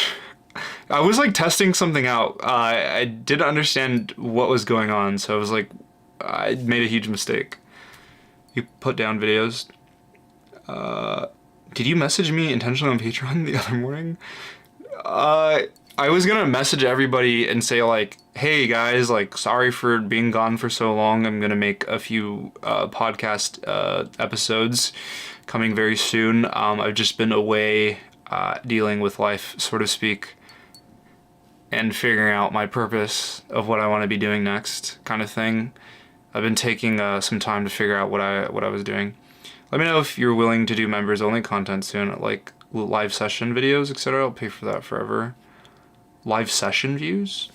I was like testing something out. I didn't understand what was going on, so I was like, I made a huge mistake. You put down videos. Did you message me intentionally on Patreon the other morning? I was gonna message everybody and say like, hey guys, like sorry for being gone for so long. I'm gonna make a few podcast episodes coming very soon. I've just been away dealing with life, so to speak, and figuring out my purpose of what I want to be doing next, kind of thing. I've been taking some time to figure out what I was doing. Let me know if you're willing to do members only content soon, like live session videos, etc. I'll pay for that forever. Live session views?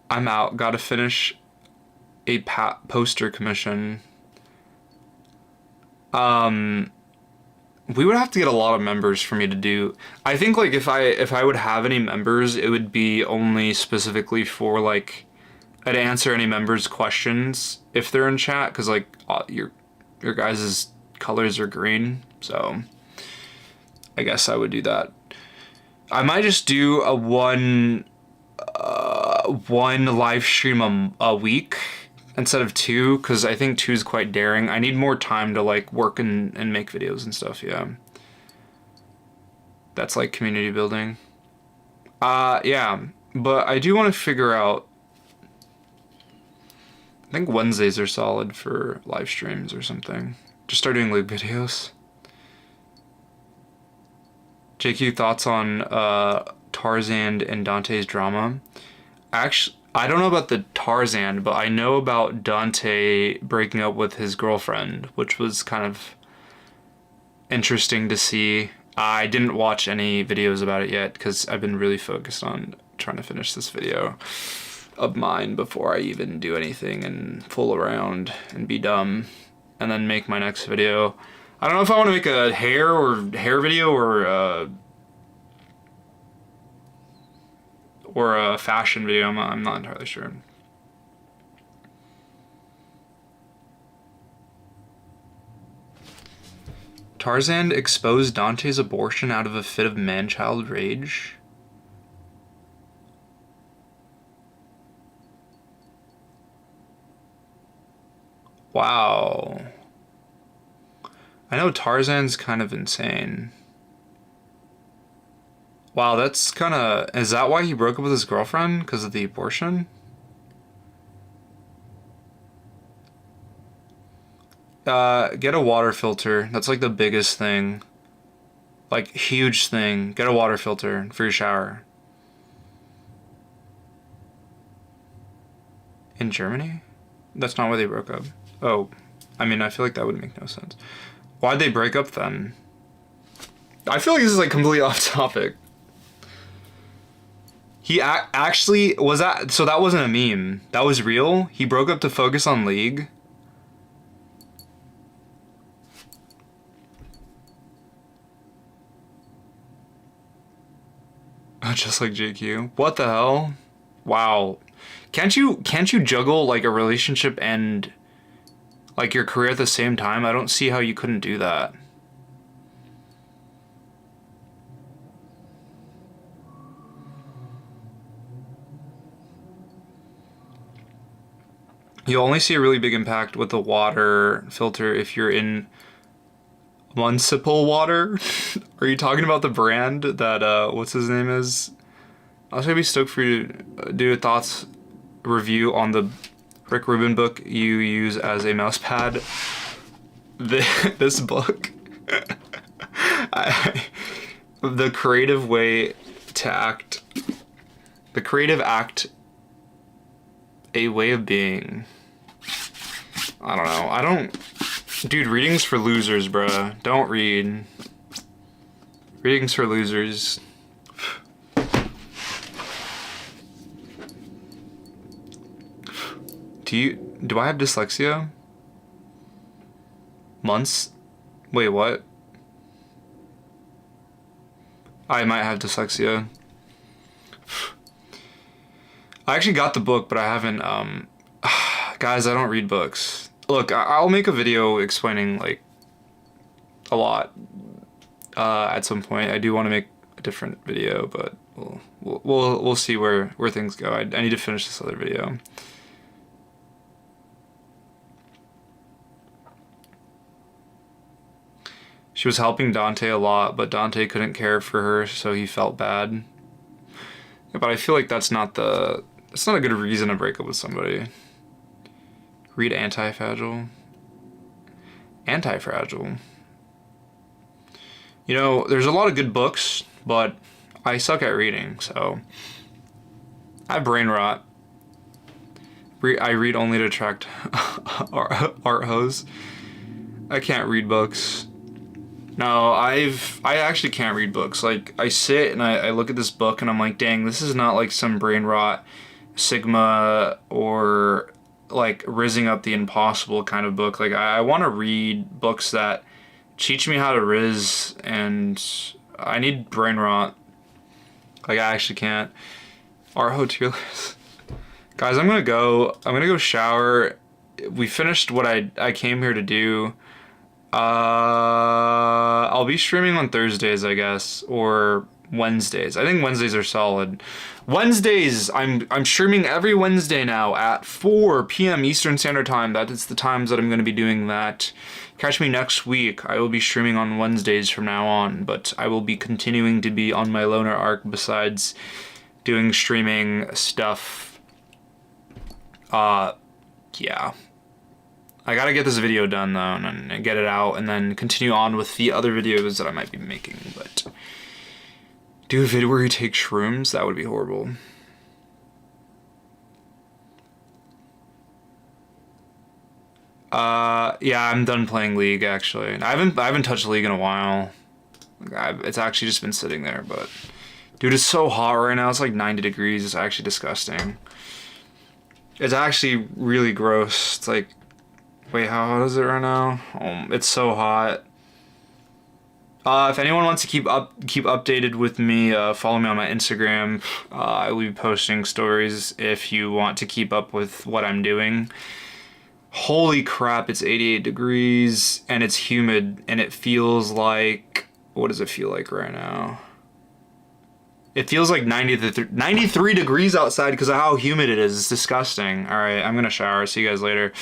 I'm out. Gotta finish a poster commission. We would have to get a lot of members for me to do. I think like if I would have any members, it would be only specifically for like I'd answer any members' questions if they're in chat, because like your guys' colors are green, so I guess I would do that. I might just do a one live stream a week instead of 2, because I think 2 is quite daring. I need more time to like work and make videos and stuff. Yeah, that's like community building. Yeah, but I do want to figure out, I think Wednesdays are solid for live streams or something. Just start doing Luke videos. JQ, thoughts on Tarzan and Dante's drama? Actually, I don't know about the Tarzan, but I know about Dante breaking up with his girlfriend, which was kind of interesting to see. I didn't watch any videos about it yet because I've been really focused on trying to finish this video of mine before I even do anything and fool around and be dumb and then make my next video. I don't know if I want to make a hair video or a fashion video. I'm not entirely sure. Tarzan exposed Dante's abortion out of a fit of man-child rage. Wow. I know Tarzan's kind of insane. Wow, that's kind of... Is that why he broke up with his girlfriend? Because of the abortion? Get a water filter. That's like the biggest thing. Like, huge thing. Get a water filter for your shower. In Germany? That's not why they broke up. Oh, I mean, I feel like that would make no sense. Why'd they break up then? I feel like this is like completely off topic. He actually was that, so that wasn't a meme. That was real. He broke up to focus on League. Oh, just like JQ. What the hell? Wow. Can't you juggle like a relationship and like your career at the same time? I don't see how you couldn't do that. You'll only see a really big impact with the water filter if you're in municipal water. Are you talking about the brand that, what's his name is? I was gonna be stoked for you to do a thoughts review on the Rick Rubin book you use as a mouse pad. This book. The creative way to act. The creative act. A way of being. I don't know. Dude, reading's for losers, bruh. Don't read. Reading's for losers. Do I have dyslexia? Months? Wait, what? I might have dyslexia. I actually got the book, but I haven't, guys, I don't read books. Look, I'll make a video explaining, like, a lot, at some point. I do want to make a different video, but we'll see where things go. I need to finish this other video. She was helping Dante a lot, but Dante couldn't care for her, so he felt bad. Yeah, but I feel like that's not a good reason to break up with somebody. Read Anti-Fragile. Anti-Fragile. You know, there's a lot of good books, but I suck at reading, so I have brain rot. I read only to attract art hoes. I can't read books. No, I actually can't read books. Like, I sit and I look at this book and I'm like, dang, this is not like some brain rot Sigma or like rizzing up the impossible kind of book. Like, I want to read books that teach me how to riz, and I need brain rot. Like, I actually can't. Art tier list. Guys, I'm gonna go shower. We finished what I came here to do. I'll be streaming on Thursdays, I guess, or Wednesdays. I think Wednesdays are solid. Wednesdays, I'm streaming every Wednesday now at 4 p.m. Eastern Standard Time. That is the times that I'm going to be doing that. Catch me next week. I will be streaming on Wednesdays from now on, but I will be continuing to be on my loner arc besides doing streaming stuff. Yeah. I gotta get this video done though, and get it out, and then continue on with the other videos that I might be making, but do a video where you take shrooms? That would be horrible. Yeah, I'm done playing League, actually. I haven't touched League in a while. It's actually just been sitting there, but dude, it's so hot right now. It's like 90 degrees. It's actually disgusting. It's actually really gross. It's like, wait, how hot is it right now? It's so hot. If anyone wants to keep updated with me, follow me on my Instagram. I will be posting stories if you want to keep up with what I'm doing. Holy crap, it's 88 degrees and it's humid and it feels like, what does it feel like right now? It feels like 93 degrees outside because of how humid it is. It's disgusting. All right, I'm gonna shower. See you guys later.